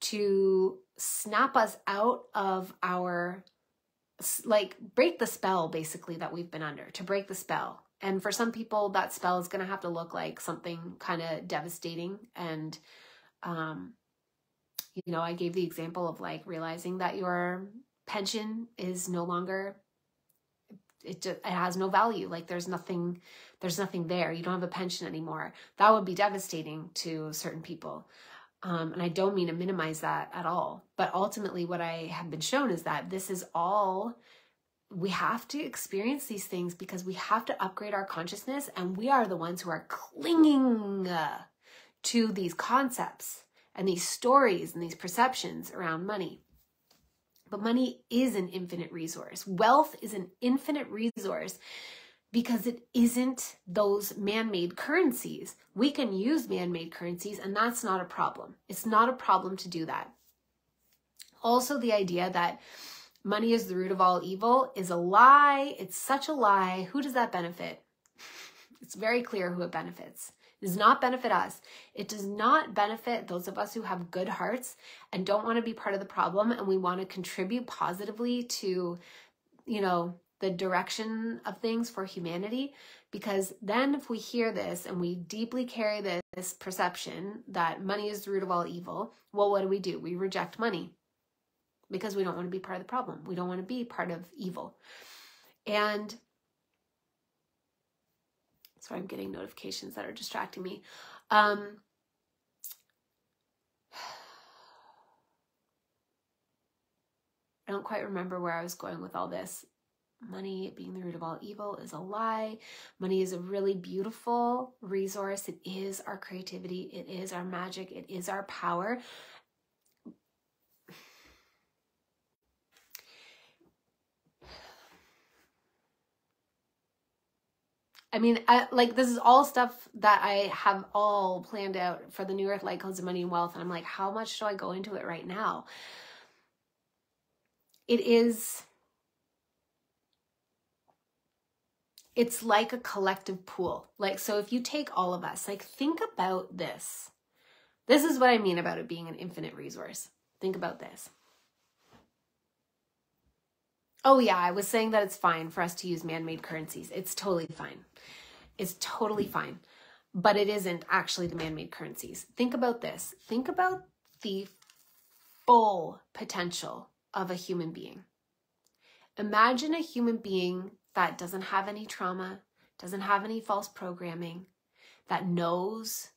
to snap us out of our, like, break the spell basically that we've been under, to break the spell. And for some people, that spell is going to have to look like something kind of devastating. And, you know, I gave the example of like realizing that your pension is no longer, it has no value. Like there's nothing there. You don't have a pension anymore. That would be devastating to certain people. And I don't mean to minimize that at all. But ultimately what I have been shown is that this is all, we have to experience these things because we have to upgrade our consciousness, and we are the ones who are clinging to these concepts and these stories and these perceptions around money. But money is an infinite resource. Wealth is an infinite resource because it isn't those man-made currencies. We can use man-made currencies, and that's not a problem. It's not a problem to do that. Also, the idea that money is the root of all evil is a lie. It's such a lie. Who does that benefit? It's very clear who it benefits. It does not benefit us. It does not benefit those of us who have good hearts and don't want to be part of the problem, and we want to contribute positively to, you know, the direction of things for humanity. Because then if we hear this and we deeply carry this perception that money is the root of all evil, well, what do? We reject money because we don't want to be part of the problem. We don't want to be part of evil. And sorry, I'm getting notifications that are distracting me. I don't quite remember where I was going with all this. Money being the root of all evil is a lie. Money is a really beautiful resource. It is our creativity. It is our magic. It is our power. I mean, like, this is all stuff that I have all planned out for the New Earth Light Codes of Money and Wealth. And I'm like, how much do I go into it right now? It's like a collective pool. Like, so if you take all of us, like, think about this. This is what I mean about it being an infinite resource. Think about this. Oh yeah, I was saying that it's fine for us to use man-made currencies. It's totally fine. It's totally fine. But it isn't actually the man-made currencies. Think about this. Think about the full potential of a human being. Imagine a human being that doesn't have any trauma, doesn't have any false programming, that knows,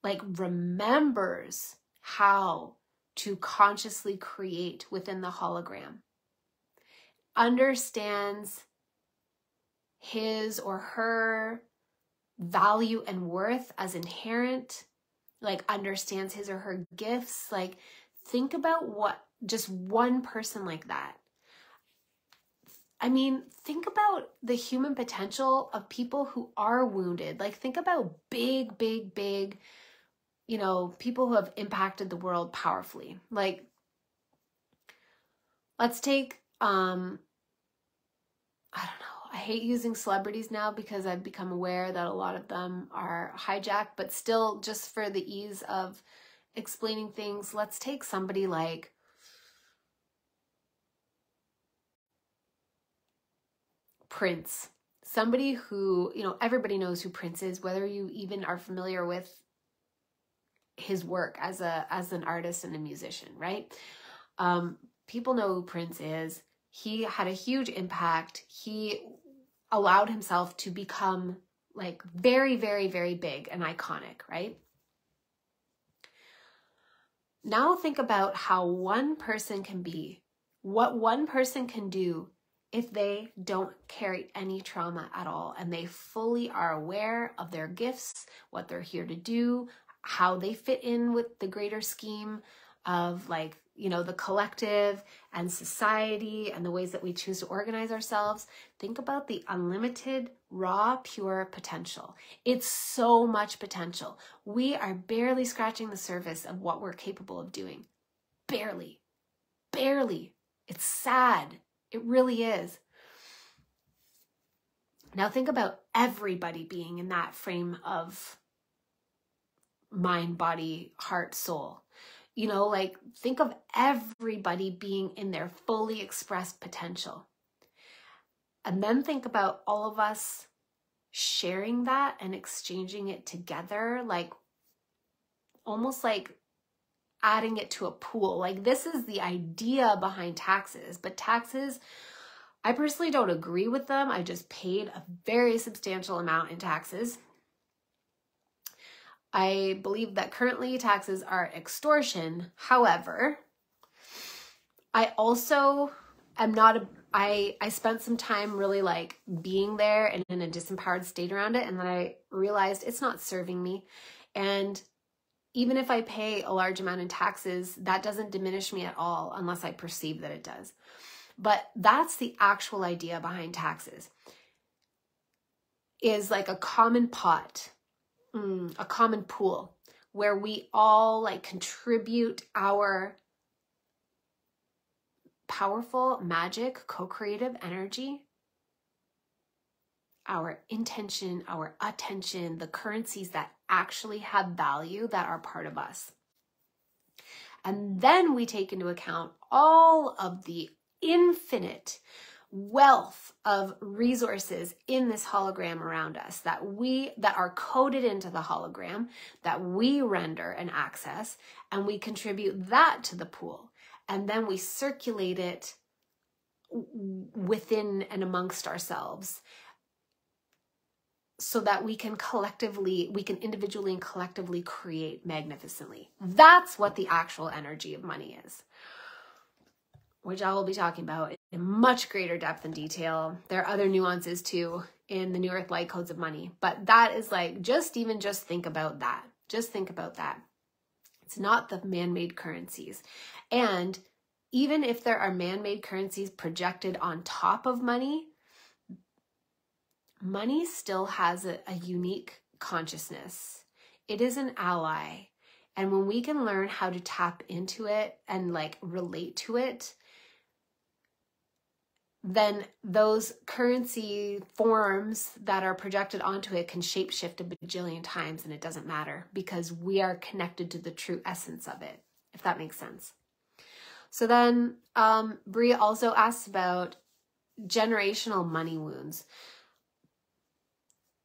like, remembers how to consciously create within the hologram, understands his or her value and worth as inherent, like understands his or her gifts. Like, think about what just one person like that. I mean, think about the human potential of people who are wounded. Like, think about big, you know, people who have impacted the world powerfully. Like, let's take, I don't I hate using celebrities now because I've become aware that a lot of them are hijacked, but still, just for the ease of explaining things, let's take somebody like Prince. Somebody who, you know, everybody knows who Prince is, whether you even are familiar with his work as an artist and a musician, right? People know who Prince is. He had a huge impact. He allowed himself to become like very, very, very big and iconic, right? Now think about how one person can be, what one person can do if they don't carry any trauma at all and they fully are aware of their gifts, what they're here to do, how they fit in with the greater scheme of, like, you know, the collective and society and the ways that we choose to organize ourselves. Think about the unlimited, raw, pure potential. It's so much potential. We are barely scratching the surface of what we're capable of doing. Barely. Barely. It's sad. It really is. Now think about everybody being in that frame of mind, body, heart, soul. You know, like, think of everybody being in their fully expressed potential. And then think about all of us sharing that and exchanging it together, like almost like adding it to a pool. Like, this is the idea behind taxes, but taxes, I personally don't agree with them. I just paid a very substantial amount in taxes. I believe that currently taxes are extortion. However, I also am not I spent some time really like being there and in a disempowered state around it, and then I realized it's not serving me. And even if I pay a large amount in taxes, that doesn't diminish me at all unless I perceive that it does. But that's the actual idea behind taxes, is like a common pot, a common pool where we all like contribute our powerful, magic, co-creative energy, our intention, our attention, the currencies that actually have value that are part of us. And then we take into account all of the infinite wealth of resources in this hologram around us that are coded into the hologram, that we render and access, and we contribute that to the pool. And then we circulate it within and amongst ourselves so that we can individually and collectively create magnificently. That's what the actual energy of money is, which I will be talking about in much greater depth and detail. There are other nuances too in the New Earth Lightcodes of money, but that is like, just think about that. Just think about that. It's not the man-made currencies. And even if there are man-made currencies projected on top of money, money still has a unique consciousness. It is an ally. And when we can learn how to tap into it and like relate to it, then those currency forms that are projected onto it can shapeshift a bajillion times, and it doesn't matter because we are connected to the true essence of it, if that makes sense. So then Bria also asks about generational money wounds.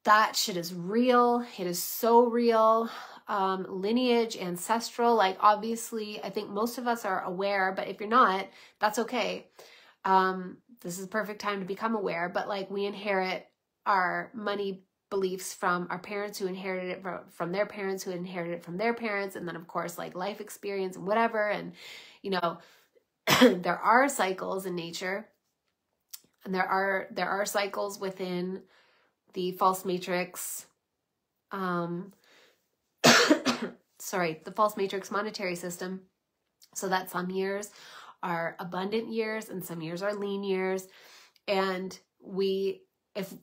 That shit is real. It is so real. Lineage, ancestral, like obviously I think most of us are aware, but if you're not, that's okay. This is the perfect time to become aware, but like we inherit our money beliefs from our parents who inherited it from their parents who inherited it from their parents. And then of course like life experience and whatever. And you know, there are cycles in nature, and there are cycles within the false matrix, the false matrix monetary system, so that some years are abundant years and some years are lean years. And if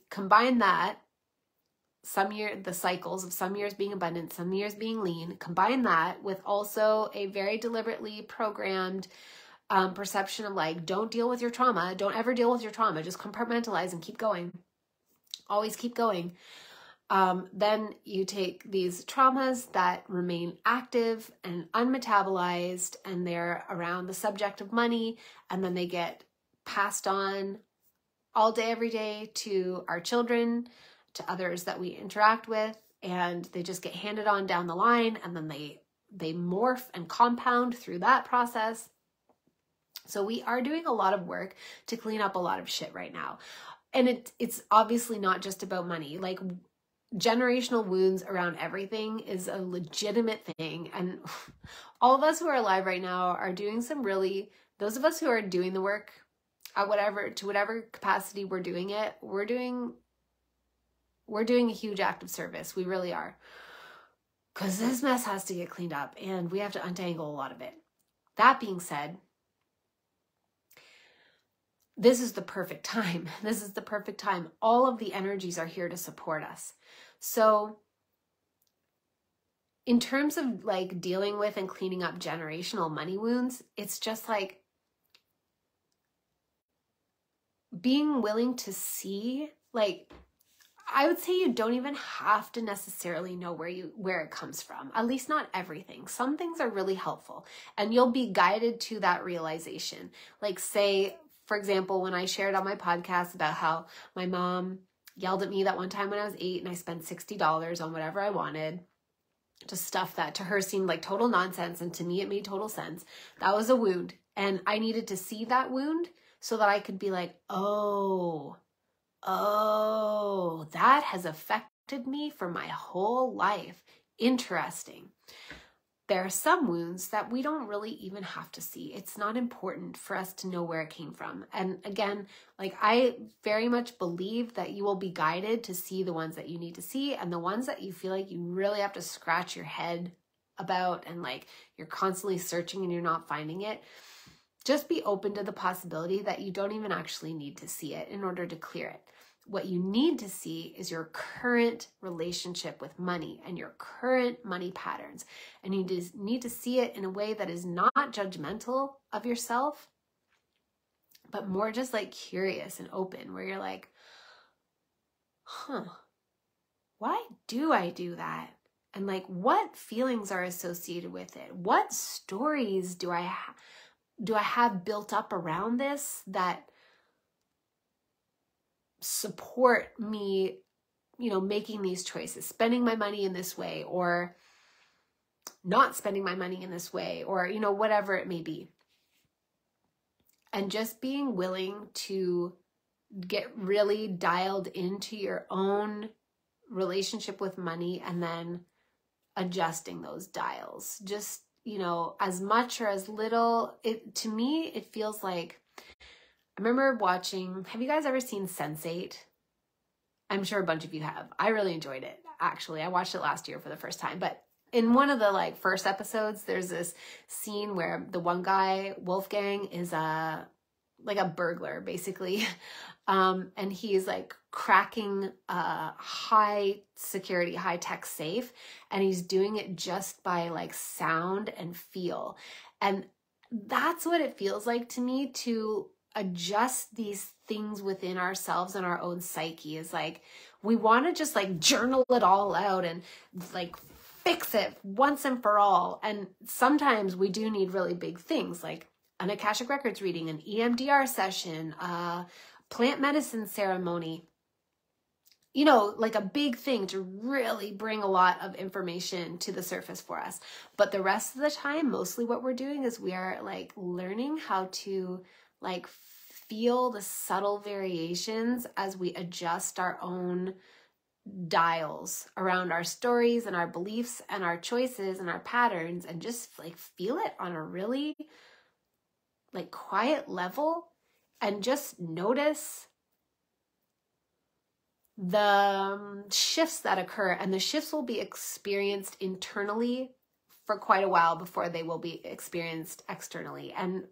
combine that, the cycles of some years being abundant, some years being lean, combine that with also a very deliberately programmed perception of like, don't deal with your trauma. Don't ever deal with your trauma. Just compartmentalize and keep going. Always keep going. Then you take these traumas that remain active and unmetabolized, and they're around the subject of money, and then they get passed on all day, every day to our children, to others that we interact with, and they just get handed on down the line, and then they morph and compound through that process. So we are doing a lot of work to clean up a lot of shit right now. And it's obviously not just about money. Like, generational wounds around everything is a legitimate thing. And all of us who are alive right now are doing some really, those of us who are doing the work at whatever capacity we're doing it, we're doing a huge act of service. We really are. Because this mess has to get cleaned up and we have to untangle a lot of it. That being said, this is the perfect time. This is the perfect time. All of the energies are here to support us. So in terms of like dealing with and cleaning up generational money wounds, it's just like being willing to see, like, I would say you don't even have to necessarily know where it comes from. At least not everything. Some things are really helpful and you'll be guided to that realization. Like, say, for example, when I shared on my podcast about how my mom yelled at me that one time when I was 8 and I spent $60 on whatever I wanted, just stuff that to her seemed like total nonsense, and to me it made total sense. That was a wound, and I needed to see that wound so that I could be like, oh, that has affected me for my whole life. Interesting. There are some wounds that we don't really even have to see. It's not important for us to know where it came from. And again, like, I very much believe that you will be guided to see the ones that you need to see, and the ones that you feel like you really have to scratch your head about and like you're constantly searching and you're not finding it. Just be open to the possibility that you don't even actually need to see it in order to clear it. What you need to see is your current relationship with money and your current money patterns. And you just need to see it in a way that is not judgmental of yourself, but more just like curious and open, where you're like, why do I do that? And like, what feelings are associated with it? What stories do I have built up around this that support me, making these choices, spending my money in this way or not spending my money in this way, or, whatever it may be. And just being willing to get really dialed into your own relationship with money and then adjusting those dials. Just, as much or as little. To me, it feels like, I remember watching, have you guys ever seen Sense8? I'm sure a bunch of you have. I really enjoyed it, actually. I watched it last year for the first time. But in one of the first episodes, there's this scene where the one guy, Wolfgang, is like a burglar, basically. And he's like cracking a high security, high tech safe. And he's doing it just by like sound and feel. And that's what it feels like to me to adjust these things within ourselves and our own psyche. Is like, we want to just like journal it all out and like fix it once and for all. And sometimes we do need really big things like an Akashic Records reading, an EMDR session, a plant medicine ceremony, like a big thing to really bring a lot of information to the surface for us. But the rest of the time, mostly what we're doing is we are like learning how to like feel the subtle variations as we adjust our own dials around our stories and our beliefs and our choices and our patterns, and just like feel it on a really like quiet level, and just notice the shifts that occur. And the shifts will be experienced internally for quite a while before they will be experienced externally. And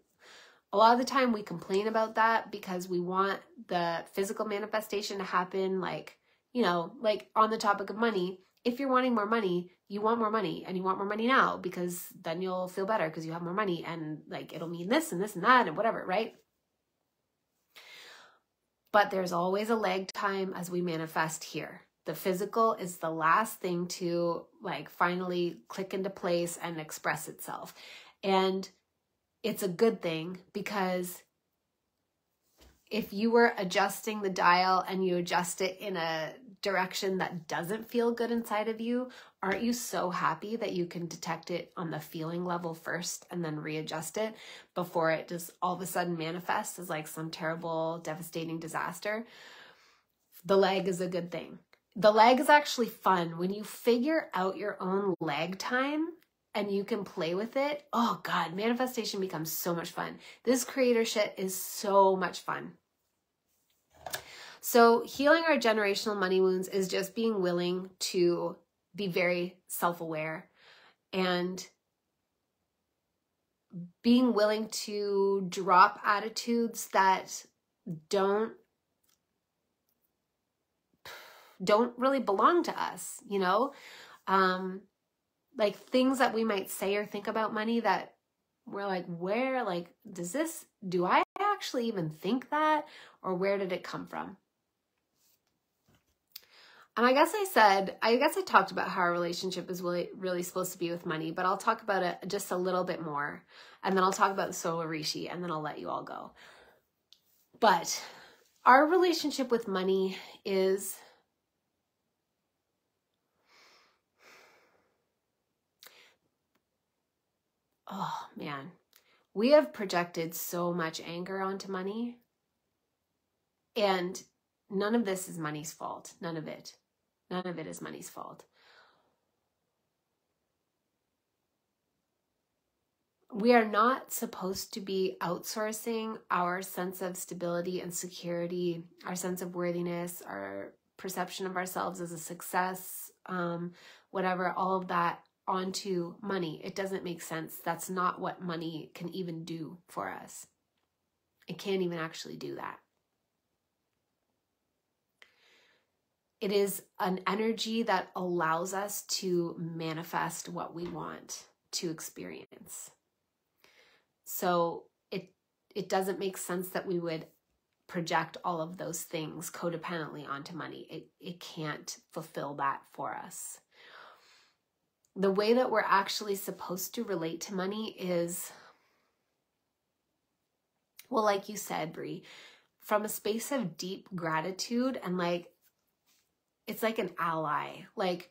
a lot of the time we complain about that because we want the physical manifestation to happen, like, like on the topic of money. If you're wanting more money, you want more money, and you want more money now because then you'll feel better because you have more money, and like it'll mean this and this and that and whatever, right? But there's always a lag time as we manifest here. The physical is the last thing to like finally click into place and express itself. And it's a good thing, because if you were adjusting the dial and you adjust it in a direction that doesn't feel good inside of you, aren't you so happy that you can detect it on the feeling level first and then readjust it before it just all of a sudden manifests as like some terrible, devastating disaster? The lag is a good thing. The lag is actually fun. When you figure out your own lag time and you can play with it, oh God, manifestation becomes so much fun. This creator shit is so much fun. So healing our generational money wounds is just being willing to be very self-aware and being willing to drop attitudes that don't really belong to us, you know? Like things that we might say or think about money that we're like, where, like, do I actually even think that? Or where did it come from? And I guess I talked about how our relationship is really supposed to be with money, but I'll talk about it just a little bit more. And then I'll talk about the Solar Rishi, and then I'll let you all go. But our relationship with money is, oh man, we have projected so much anger onto money, and none of this is money's fault. None of it is money's fault. We are not supposed to be outsourcing our sense of stability and security, our sense of worthiness, our perception of ourselves as a success, whatever, all of that onto money. It doesn't make sense. That's not what money can even do for us. It can't even actually do that. It is an energy that allows us to manifest what we want to experience. So it doesn't make sense that we would project all of those things codependently onto money. It can't fulfill that for us. The way that we're actually supposed to relate to money is, well, like you said, Brie, from a space of deep gratitude, and like, it's like an ally, like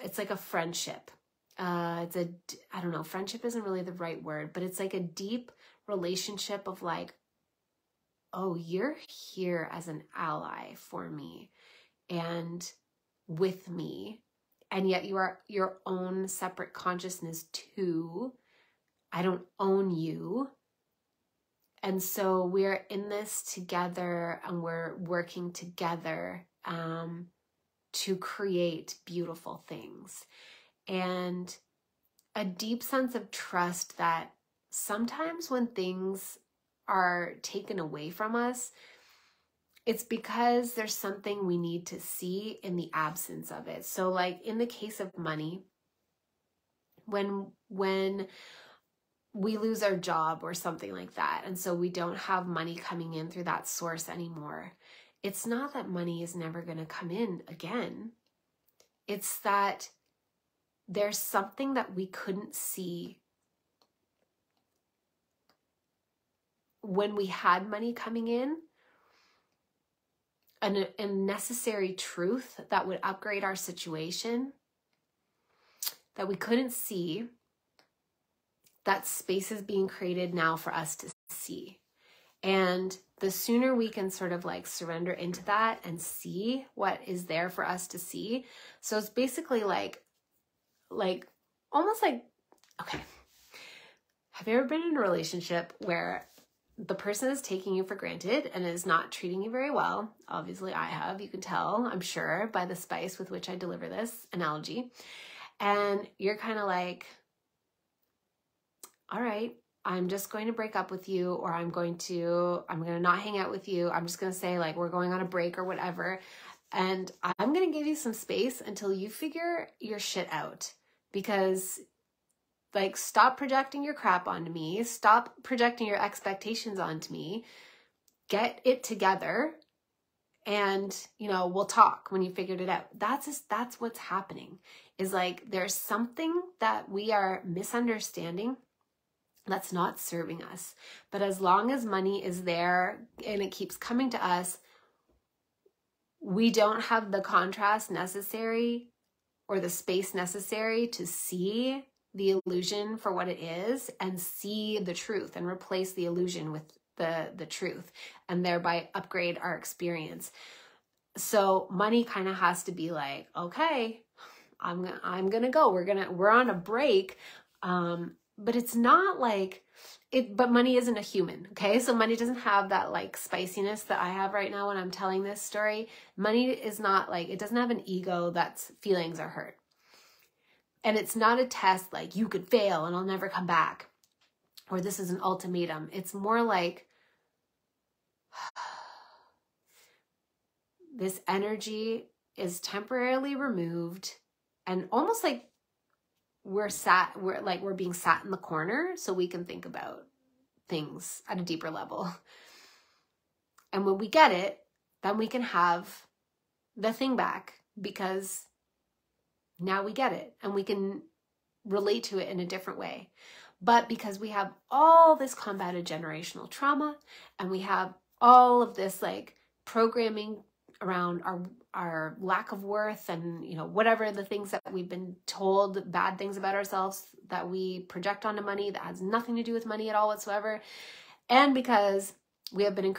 it's like a friendship. I don't know, friendship isn't really the right word, but it's like a deep relationship of like, oh, you're here as an ally for me and with me, and yet you are your own separate consciousness too. I don't own you. And so we're in this together, and we're working together to create beautiful things. And a deep sense of trust that sometimes when things are taken away from us, it's because there's something we need to see in the absence of it. So like in the case of money, when we lose our job or something like that, and so we don't have money coming in through that source anymore, it's not that money is never going to come in again. It's that there's something that we couldn't see when we had money coming in, a necessary truth that would upgrade our situation that we couldn't see. That space is being created now for us to see. And the sooner we can sort of like surrender into that and see what is there for us to see. So it's basically like almost like, okay, have you ever been in a relationship where the person is taking you for granted and is not treating you very well? Obviously I have, you can tell, I'm sure, by the spice with which I deliver this analogy. And you're kind of like, all right, I'm just going to break up with you, or I'm going to not hang out with you. I'm just going to say like, we're going on a break or whatever. And I'm going to give you some space until you figure your shit out, because like, stop projecting your crap onto me. Stop projecting your expectations onto me. Get it together, and, you know, we'll talk when you figured it out. That's what's happening, is like, there's something that we are misunderstanding that's not serving us. But as long as money is there and it keeps coming to us, we don't have the contrast necessary or the space necessary to see the illusion for what it is and see the truth and replace the illusion with the truth, and thereby upgrade our experience. So money kind of has to be like, okay, I'm gonna go. We're on a break. But it's not like it, but money isn't a human. Okay. So money doesn't have that like spiciness that I have right now when I'm telling this story. Money is not like, it doesn't have an ego that's feelings are hurt. And it's not a test like you could fail and I'll never come back, or this is an ultimatum. It's more like this energy is temporarily removed, and almost like we're being sat in the corner so we can think about things at a deeper level. And when we get it, then we can have the thing back, because now we get it and we can relate to it in a different way. But because we have all this combated generational trauma, and we have all of this like programming around our lack of worth, and, you know, whatever the things that we've been told, bad things about ourselves that we project onto money that has nothing to do with money at all whatsoever. And because we have been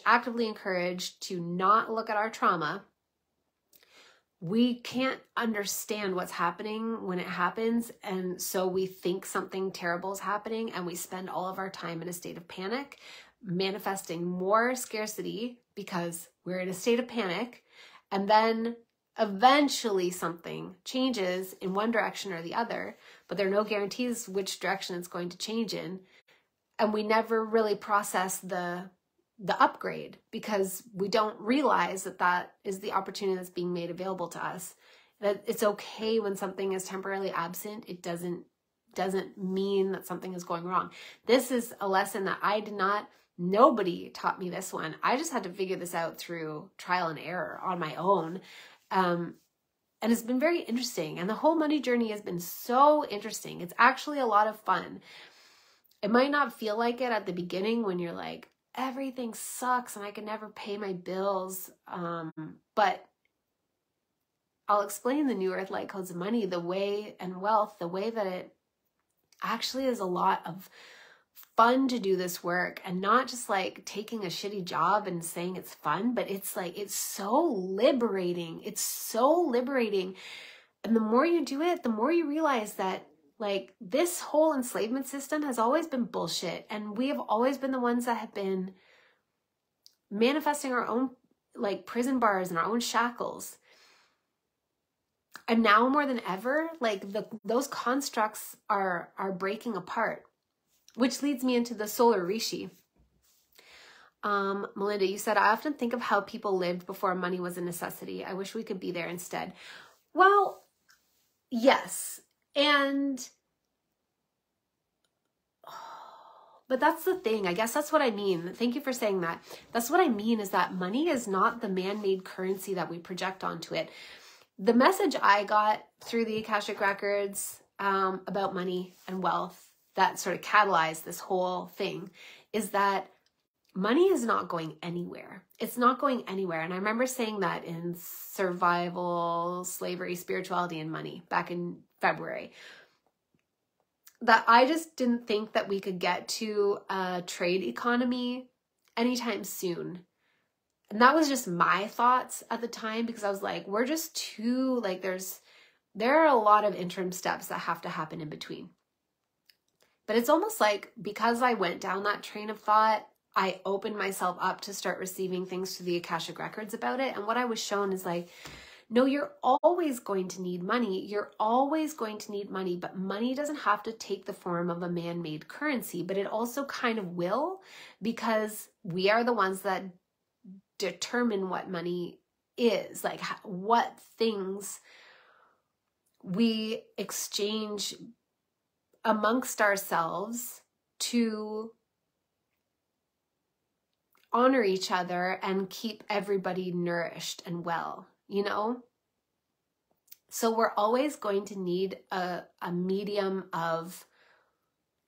actively encouraged to not look at our trauma, we can't understand what's happening when it happens. And so we think something terrible is happening, and we spend all of our time in a state of panic, manifesting more scarcity because we're in a state of panic. And then eventually something changes in one direction or the other, but there are no guarantees which direction it's going to change in. And we never really process the upgrade, because we don't realize that that is the opportunity that's being made available to us. That it's okay when something is temporarily absent. It doesn't mean that something is going wrong. This is a lesson that nobody taught me this one. I just had to figure this out through trial and error on my own. And it's been very interesting. And the whole money journey has been so interesting. It's actually a lot of fun. It might not feel like it at the beginning when you're like, everything sucks and I can never pay my bills. But I'll explain the New Earth Light Codes of Money, the way, and wealth, the way that it actually is a lot of fun to do this work, and not just like taking a shitty job and saying it's fun, but it's like, it's so liberating. It's so liberating. And the more you do it, the more you realize that like this whole enslavement system has always been bullshit. And we have always been the ones that have been manifesting our own like prison bars and our own shackles. And now more than ever, like those constructs are breaking apart, which leads me into the Solar Rishi. Melinda, you said, I often think of how people lived before money was a necessity. I wish we could be there instead. Well, yes. But that's the thing. I guess that's what I mean. Thank you for saying that. That's what I mean, is that money is not the man-made currency that we project onto it. The message I got through the Akashic Records about money and wealth that sort of catalyzed this whole thing is that money is not going anywhere. It's not going anywhere. And I remember saying that in Survival, Slavery, Spirituality, and Money back in February, that I just didn't think that we could get to a trade economy anytime soon. And that was just my thoughts at the time, because I was like, we're just too, like, there are a lot of interim steps that have to happen in between. But it's almost like, because I went down that train of thought, I opened myself up to start receiving things through the Akashic Records about it. And what I was shown is like, no, you're always going to need money. You're always going to need money, but money doesn't have to take the form of a man-made currency, but it also kind of will, because we are the ones that determine what money is, like what things we exchange amongst ourselves to honor each other and keep everybody nourished and well, you know? So we're always going to need a medium of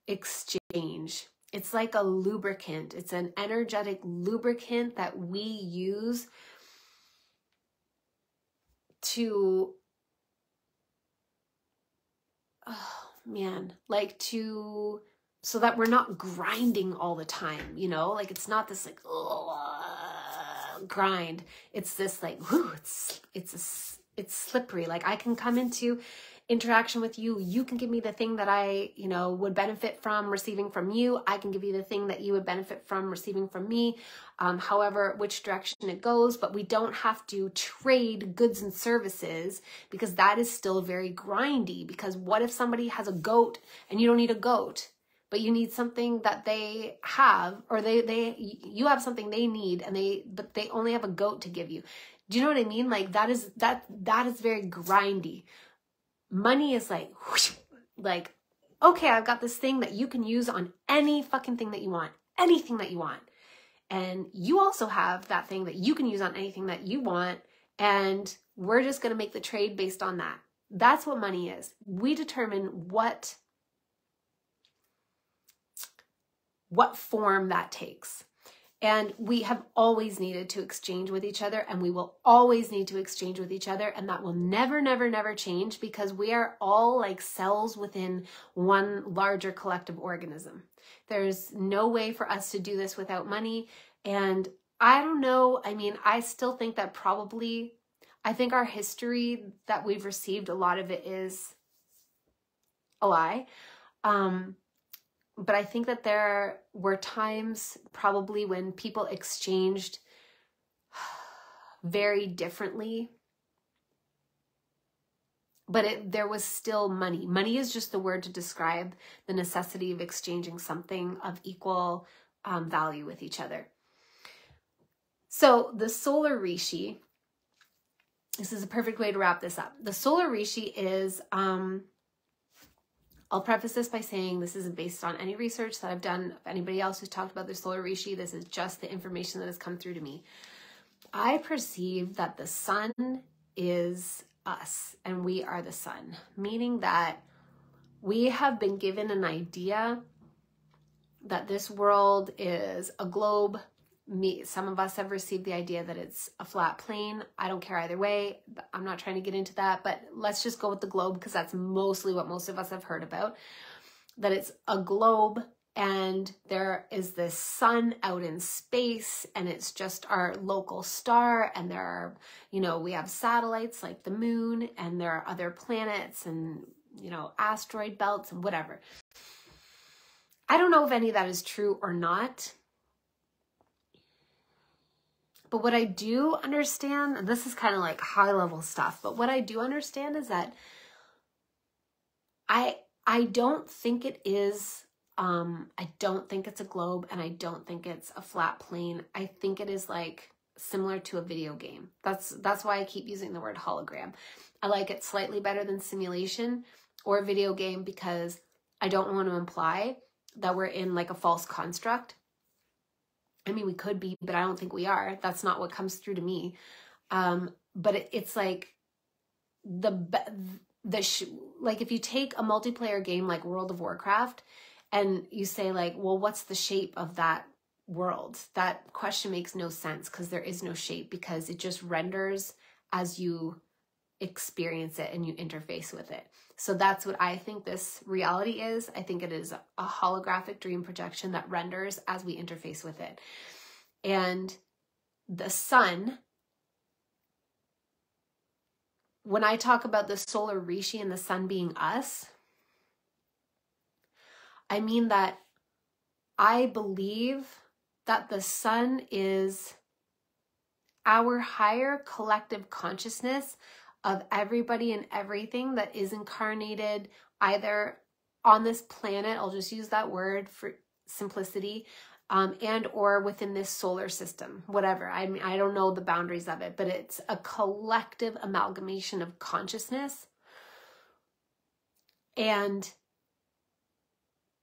exchange. It's like a lubricant. It's an energetic lubricant that we use to, oh man, like to, so that we're not grinding all the time, you know? Like it's not this like, grind. It's this like, whew, it's slippery. Like I can come into interaction with you. You can give me the thing that I, you know, would benefit from receiving from you. I can give you the thing that you would benefit from receiving from me. However, which direction it goes, but we don't have to trade goods and services because that is still very grindy. Because what if somebody has a goat and you don't need a goat, but you need something that they have, or you have something they need but they only have a goat to give you. Do you know what I mean? Like that is very grindy. Money is like, whoosh, like, okay, I've got this thing that you can use on any fucking thing that you want, anything that you want. And you also have that thing that you can use on anything that you want. And we're just going to make the trade based on that. That's what money is. We determine what form that takes. And we have always needed to exchange with each other, and we will always need to exchange with each other. And that will never, never, never change because we are all like cells within one larger collective organism. There's no way for us to do this without money. And I don't know. I mean, I still think that I think our history that we've received, a lot of it is a lie. But I think that there were times probably when people exchanged very differently, but there was still money. Money is just the word to describe the necessity of exchanging something of equal value with each other. So the Solar Rishi, this is a perfect way to wrap this up. The Solar Rishi is... I'll preface this by saying this isn't based on any research that I've done. If anybody else who's talked about the Solar Rishi, this is just the information that has come through to me. I perceive that the sun is us and we are the sun, meaning that we have been given an idea that this world is a globe. Some of us have received the idea that it's a flat plane. I don't care either way. I'm not trying to get into that, but let's just go with the globe because that's mostly what most of us have heard about. That it's a globe and there is this sun out in space and it's just our local star, and there are, you know, we have satellites like the moon, and there are other planets and, you know, asteroid belts and whatever. I don't know if any of that is true or not. But what I do understand, and this is kind of like high level stuff, but what I do understand is that I don't think it is, I don't think it's a globe, and I don't think it's a flat plane. I think it is like similar to a video game. That's why I keep using the word hologram. I like it slightly better than simulation or a video game because I don't want to imply that we're in like a false construct. I mean, we could be, but I don't think we are. That's not what comes through to me. But it's like like if you take a multiplayer game like World of Warcraft and you say like, well, what's the shape of that world? That question makes no sense because there is no shape, because it just renders as you experience it and you interface with it. So that's what I think this reality is. I think it is a holographic dream projection that renders as we interface with it. And the sun, when I talk about the Solar Rishi and the sun being us, I mean that I believe that the sun is our higher collective consciousness of everybody and everything that is incarnated either on this planet, I'll just use that word for simplicity, and or within this solar system, whatever. I mean, I don't know the boundaries of it, but it's a collective amalgamation of consciousness. And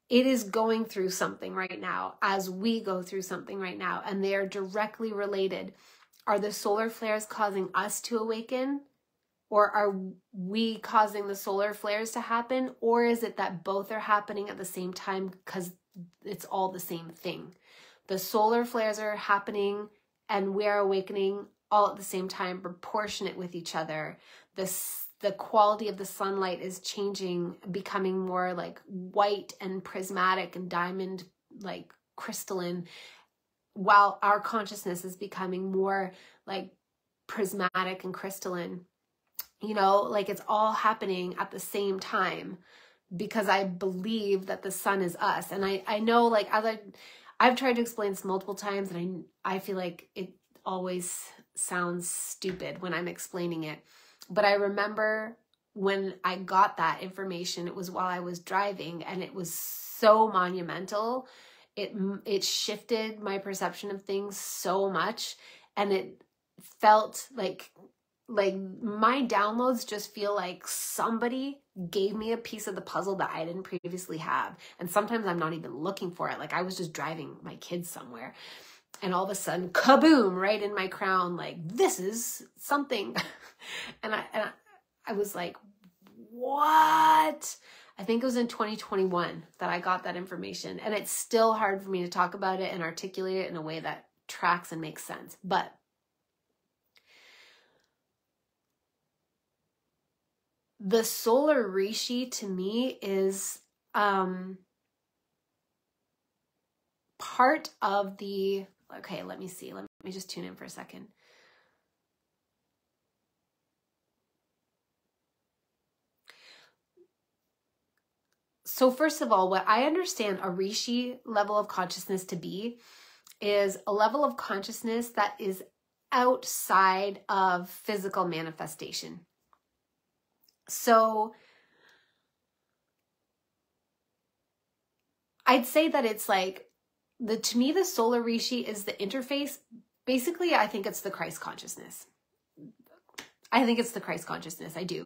it is going through something right now, as we go through something right now, and they are directly related. Are the solar flares causing us to awaken? Or are we causing the solar flares to happen? Or is it that both are happening at the same time because it's all the same thing? The solar flares are happening and we are awakening all at the same time, proportionate with each other. The quality of the sunlight is changing, becoming more like white and prismatic and diamond, like crystalline, while our consciousness is becoming more like prismatic and crystalline. You know, like it's all happening at the same time, because I believe that the sun is us. And I know, like, I've tried to explain this multiple times, and I feel like it always sounds stupid when I'm explaining it. But I remember when I got that information, it was while I was driving, and it was so monumental. It shifted my perception of things so much, and it felt like my downloads just feel like somebody gave me a piece of the puzzle that I didn't previously have. And sometimes I'm not even looking for it. Like I was just driving my kids somewhere, and all of a sudden, kaboom, right in my crown, like, this is something. and I was like, what? I think it was in 2021 that I got that information. And it's still hard for me to talk about it and articulate it in a way that tracks and makes sense. But the Solar Rishi to me is part of the, okay, let me see. Let me just tune in for a second. So first of all, what I understand a Rishi level of consciousness to be is a level of consciousness that is outside of physical manifestation. So I'd say that it's like, to me, the Solar Rishi is the interface. Basically, I think it's the Christ consciousness. I think it's the Christ consciousness. I do.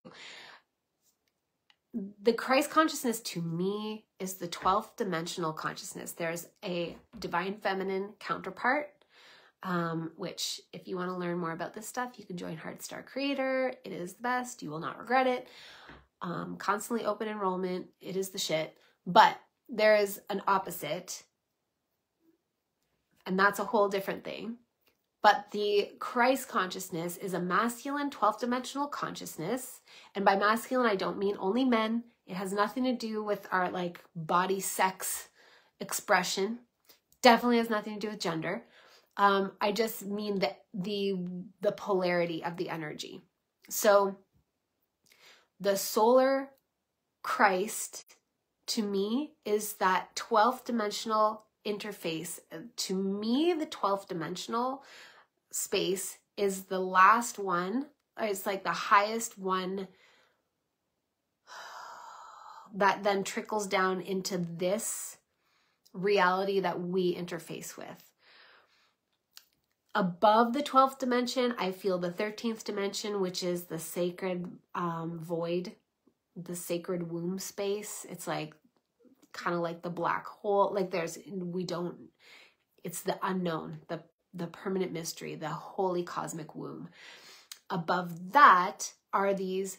The Christ consciousness to me is the 12th dimensional consciousness. There's a divine feminine counterpart, which if you want to learn more about this stuff, you can join Heartstar Creator. It is the best. You will not regret it. Constantly open enrollment. It is the shit. But there is an opposite, and that's a whole different thing. But the Christ consciousness is a masculine 12th dimensional consciousness. And by masculine, I don't mean only men. It has nothing to do with our like body sex expression. Definitely has nothing to do with gender. I just mean the polarity of the energy. So the solar Christ to me is that 12th dimensional interface. To me, the 12th dimensional space is the last one. It's like the highest one that then trickles down into this reality that we interface with. Above the 12th dimension, I feel the 13th dimension, which is the sacred void, the sacred womb space. It's like kind of like the black hole. Like it's the unknown, the permanent mystery, the holy cosmic womb. Above that are these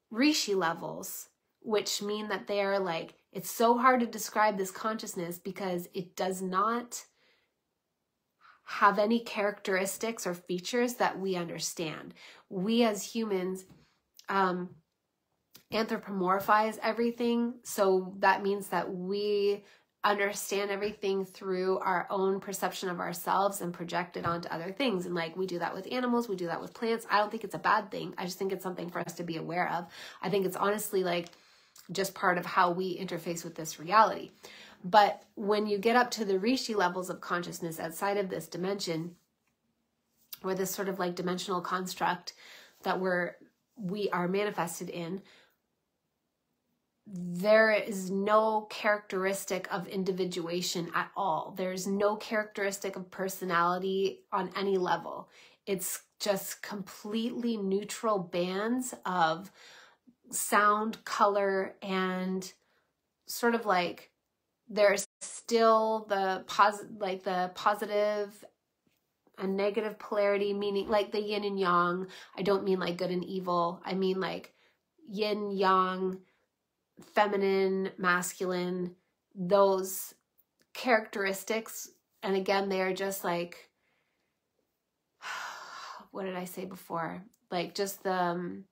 Rishi levels, which mean that they are like, it's so hard to describe this consciousness because it does not have any characteristics or features that we understand. We as humans anthropomorphize everything. So that means that we understand everything through our own perception of ourselves and project it onto other things. And like we do that with animals, we do that with plants. I don't think it's a bad thing. I just think it's something for us to be aware of. I think it's honestly like just part of how we interface with this reality. But when you get up to the Rishi levels of consciousness outside of this dimension, or this sort of like dimensional construct that we are manifested in, there is no characteristic of individuation at all. There's no characteristic of personality on any level. It's just completely neutral bands of sound, color, and sort of like there's still the positive and negative polarity, meaning like the yin and yang. I don't mean like good and evil. I mean like yin, yang, feminine, masculine, those characteristics. And again, they are just like, what did I say before? Like just the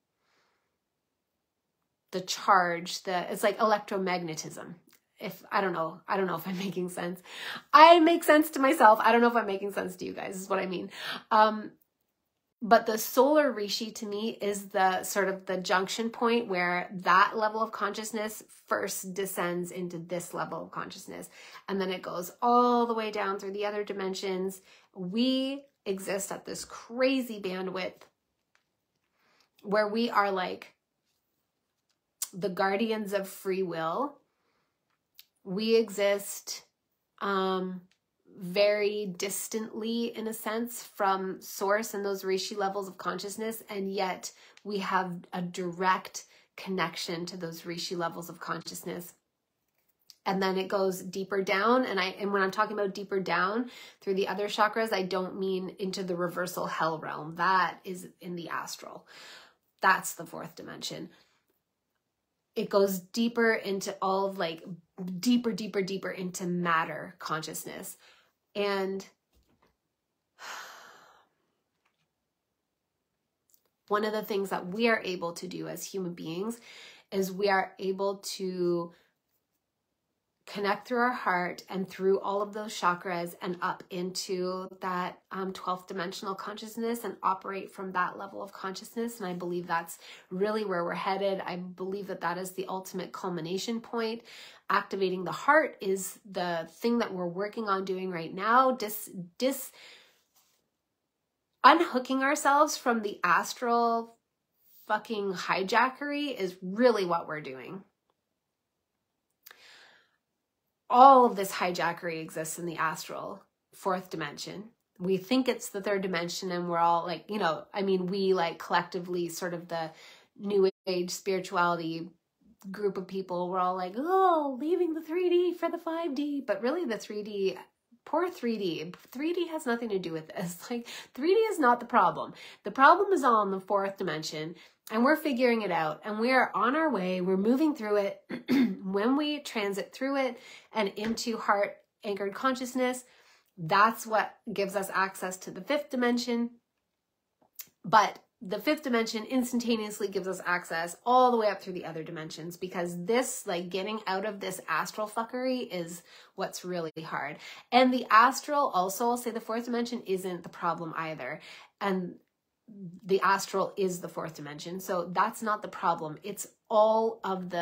charge, it's like electromagnetism. I don't know if I'm making sense. I make sense to myself. I don't know if I'm making sense to you guys, is what I mean. But the Solar Rishi to me is the sort of the junction point where that level of consciousness first descends into this level of consciousness. And then it goes all the way down through the other dimensions. We exist at this crazy bandwidth where we are like the guardians of free will. We exist very distantly, in a sense, from source and those Rishi levels of consciousness, and yet we have a direct connection to those Rishi levels of consciousness. And then it goes deeper down, and when I'm talking about deeper down through the other chakras, I don't mean into the reversal hell realm. That is in the astral. That's the fourth dimension. It goes deeper into all of like deeper into matter consciousness. And one of the things that we are able to do as human beings is we are able to connect through our heart and through all of those chakras and up into that 12th dimensional consciousness and operate from that level of consciousness. And I believe that's really where we're headed. I believe that that is the ultimate culmination point. Activating the heart is the thing that we're working on doing right now. Unhooking ourselves from the astral fucking hijackery is really what we're doing. All of this hijackery exists in the astral fourth dimension. We think it's the third dimension, and we're all like, we like collectively sort of the new age spirituality group of people, we're all like, oh, leaving the 3D for the 5D. But really the 3D, poor 3D. 3D has nothing to do with this. Like 3D is not the problem. The problem is all in the fourth dimension. And we're figuring it out, and we are on our way. We're moving through it. When we transit through it and into heart-anchored consciousness, that's what gives us access to the fifth dimension. But the fifth dimension instantaneously gives us access all the way up through the other dimensions, because this, like getting out of this astral fuckery is what's really hard. And the astral also, I'll say the fourth dimension isn't the problem either. And the astral is the fourth dimension. So that's not the problem. It's all of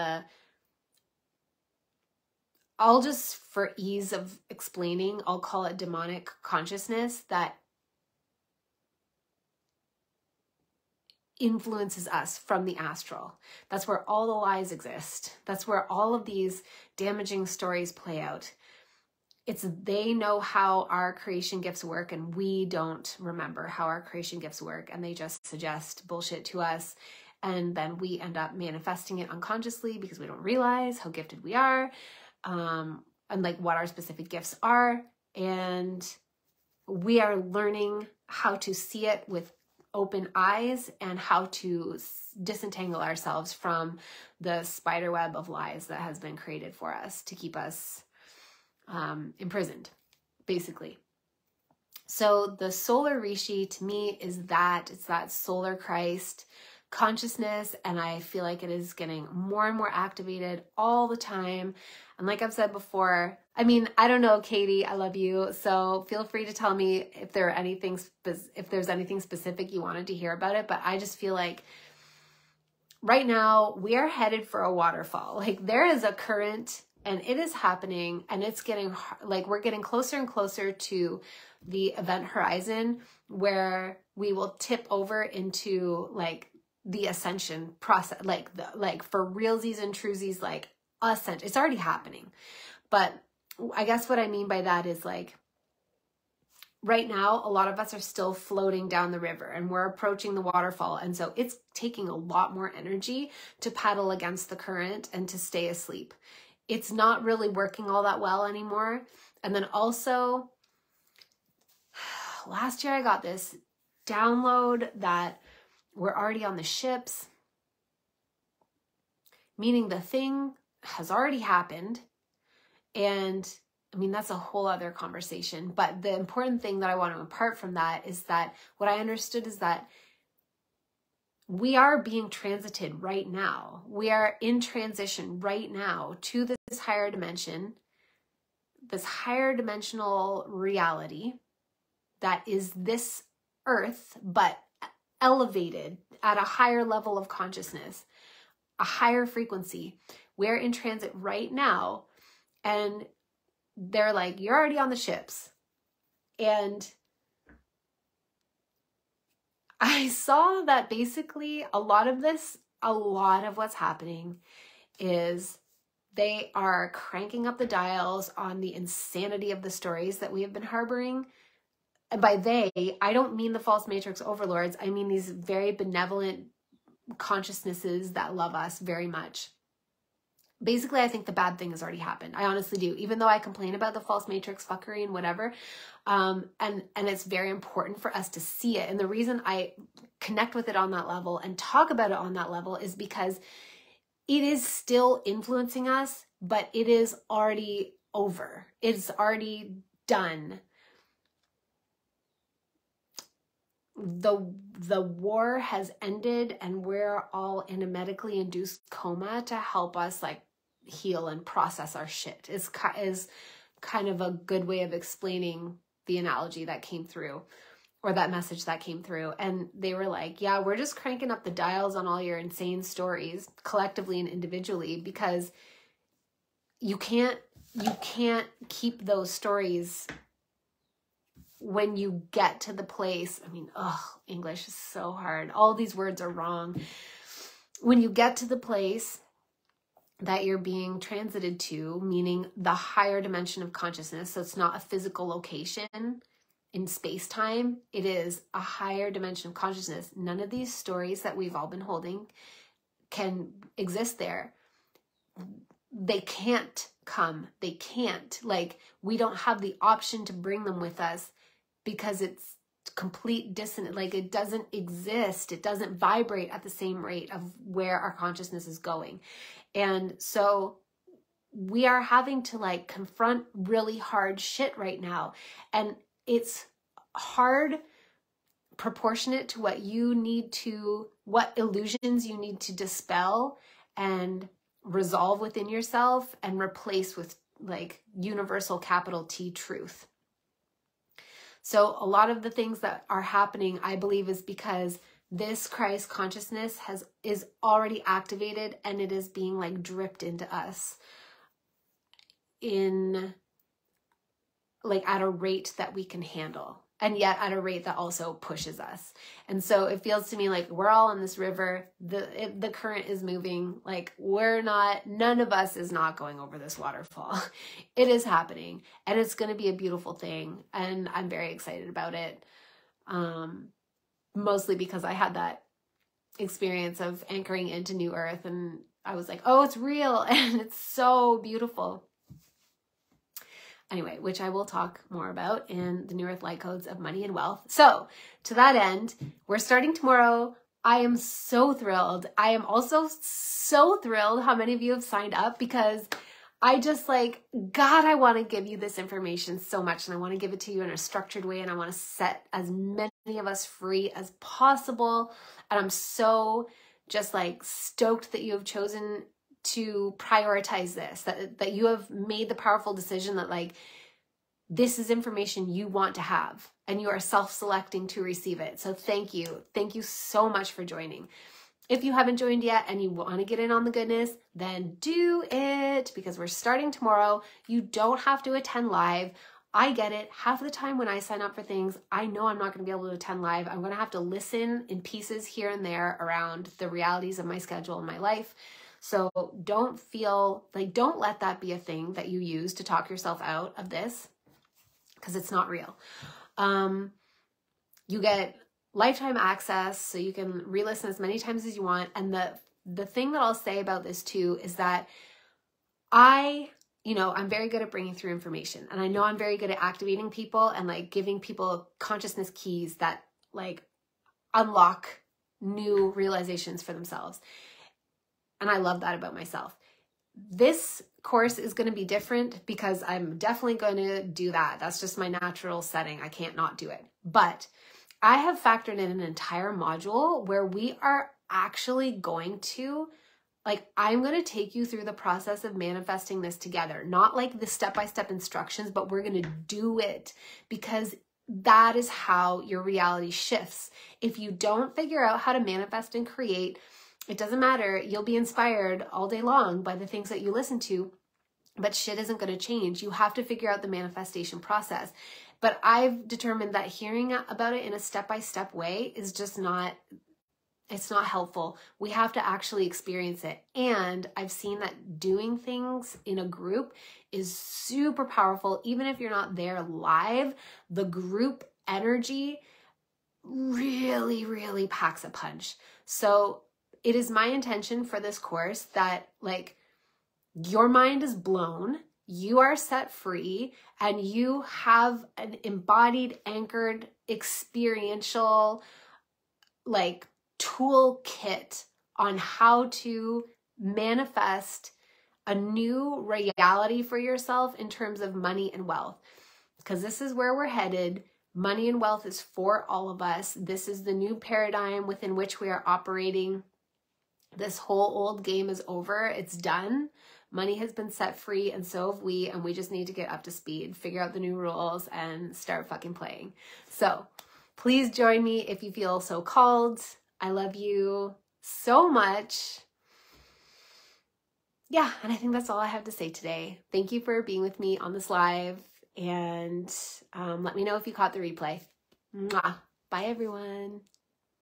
I'll just, for ease of explaining, I'll call it demonic consciousness that influences us from the astral. That's where all the lies exist. That's where all of these damaging stories play out. They know how our creation gifts work, and we don't remember how our creation gifts work, and they just suggest bullshit to us, and then we end up manifesting it unconsciously because we don't realize how gifted we are, and like what our specific gifts are. And we are learning how to see it with open eyes and how to disentangle ourselves from the spider web of lies that has been created for us to keep us imprisoned, basically. So the Solar Rishi to me is that, it's that solar Christ consciousness, and I feel like it is getting more and more activated all the time. And like I've said before, I don't know, Katie, I love you, so feel free to tell me if there's anything specific you wanted to hear about it. But I just feel like right now we are headed for a waterfall. Like there is a current, and it is happening, and it's getting like we're getting closer and closer to the event horizon where we will tip over into like the ascension process, like for realsies and truesies, like ascension. It's already happening. But I guess what I mean by that is like, right now, a lot of us are still floating down the river and we're approaching the waterfall. And so it's taking a lot more energy to paddle against the current and to stay asleep. It's not really working all that well anymore. And then also, last year I got this download that we're already on the ships, meaning the thing has already happened. And I mean, that's a whole other conversation. But the important thing that I want to impart from that is that what I understood is that we are being transited right now. We are in transition right now to this higher dimension, this higher dimensional reality that is this earth, but elevated at a higher level of consciousness, a higher frequency. We're in transit right now, and they're like, you're already on the ships. And I saw that basically a lot of what's happening is they are cranking up the dials on the insanity of the stories that we have been harboring. And by they, I don't mean the false matrix overlords. I mean these very benevolent consciousnesses that love us very much. Basically, I think the bad thing has already happened. I honestly do, even though I complain about the false matrix fuckery and whatever. And it's very important for us to see it. And the reason I connect with it on that level and talk about it on that level is because it is still influencing us, but it is already over. It's already done. The war has ended, and we're all in a medically induced coma to help us like heal and process our shit is kind of a good way of explaining the analogy that came through, or that message that came through. And they were like, yeah, we're just cranking up the dials on all your insane stories collectively and individually, because you can't keep those stories when you get to the place. I mean, English is so hard. All these words are wrong. When you get to the place that you're being transited to, meaning the higher dimension of consciousness, so it's not a physical location in space-time, it is a higher dimension of consciousness. None of these stories that we've all been holding can exist there. They can't come. They can't. Like, we don't have the option to bring them with us because it's complete dissonance. Like, it doesn't exist. It doesn't vibrate at the same rate of where our consciousness is going. And so we are having to like confront really hard shit right now. And it's hard proportionate to what illusions you need to dispel and resolve within yourself and replace with like universal capital T truth. So a lot of the things that are happening, I believe, is because this Christ consciousness is already activated, and it is being like dripped into us in like at a rate that we can handle, and yet at a rate that also pushes us. And so it feels to me like we're all on this river. The current is moving. Like none of us is not going over this waterfall. It is happening, and it's going to be a beautiful thing. And I'm very excited about it. Mostly because I had that experience of anchoring into New Earth, and I was like, oh, it's real, and it's so beautiful. Anyway, which I will talk more about in the New Earth Lightcodes of Money and Wealth. So to that end, we're starting tomorrow. I am so thrilled. I am also so thrilled how many of you have signed up, because I just like, God, I want to give you this information so much, and I want to give it to you in a structured way, and I want to set as many of us free as possible. And I'm so just like stoked that you have chosen to prioritize this, that you have made the powerful decision that like, this is information you want to have, and you are self-selecting to receive it. So thank you. Thank you so much for joining. If you haven't joined yet and you want to get in on the goodness, then do it, because we're starting tomorrow. You don't have to attend live. I get it. Half the time when I sign up for things, I know I'm not going to be able to attend live. I'm going to have to listen in pieces here and there around the realities of my schedule and my life. So don't let that be a thing that you use to talk yourself out of this, because it's not real. You get lifetime access, so you can re-listen as many times as you want. And the thing that I'll say about this too is that I'm very good at bringing through information, and I know I'm very good at activating people and like giving people consciousness keys that like unlock new realizations for themselves. And I love that about myself. This course is going to be different because I'm definitely going to do that. That's just my natural setting. I can't not do it. But I have factored in an entire module where we are actually going to, like, I'm going to take you through the process of manifesting this together. Not like the step-by-step instructions, but we're going to do it, because that is how your reality shifts. If you don't figure out how to manifest and create, it doesn't matter. You'll be inspired all day long by the things that you listen to, but shit isn't going to change. You have to figure out the manifestation process. But I've determined that hearing about it in a step-by-step way is just not, it's not helpful. We have to actually experience it. And I've seen that doing things in a group is super powerful. Even if you're not there live, the group energy really, really packs a punch. So it is my intention for this course that like your mind is blown, you are set free, and you have an embodied, anchored, experiential, like toolkit on how to manifest a new reality for yourself in terms of money and wealth. Because this is where we're headed. Money and wealth is for all of us. This is the new paradigm within which we are operating. This whole old game is over. It's done. Money has been set free, and so have we, and we just need to get up to speed, figure out the new rules, and start fucking playing. So please join me if you feel so called. I love you so much. Yeah, and I think that's all I have to say today. Thank you for being with me on this live, and let me know if you caught the replay. Mwah. Bye, everyone.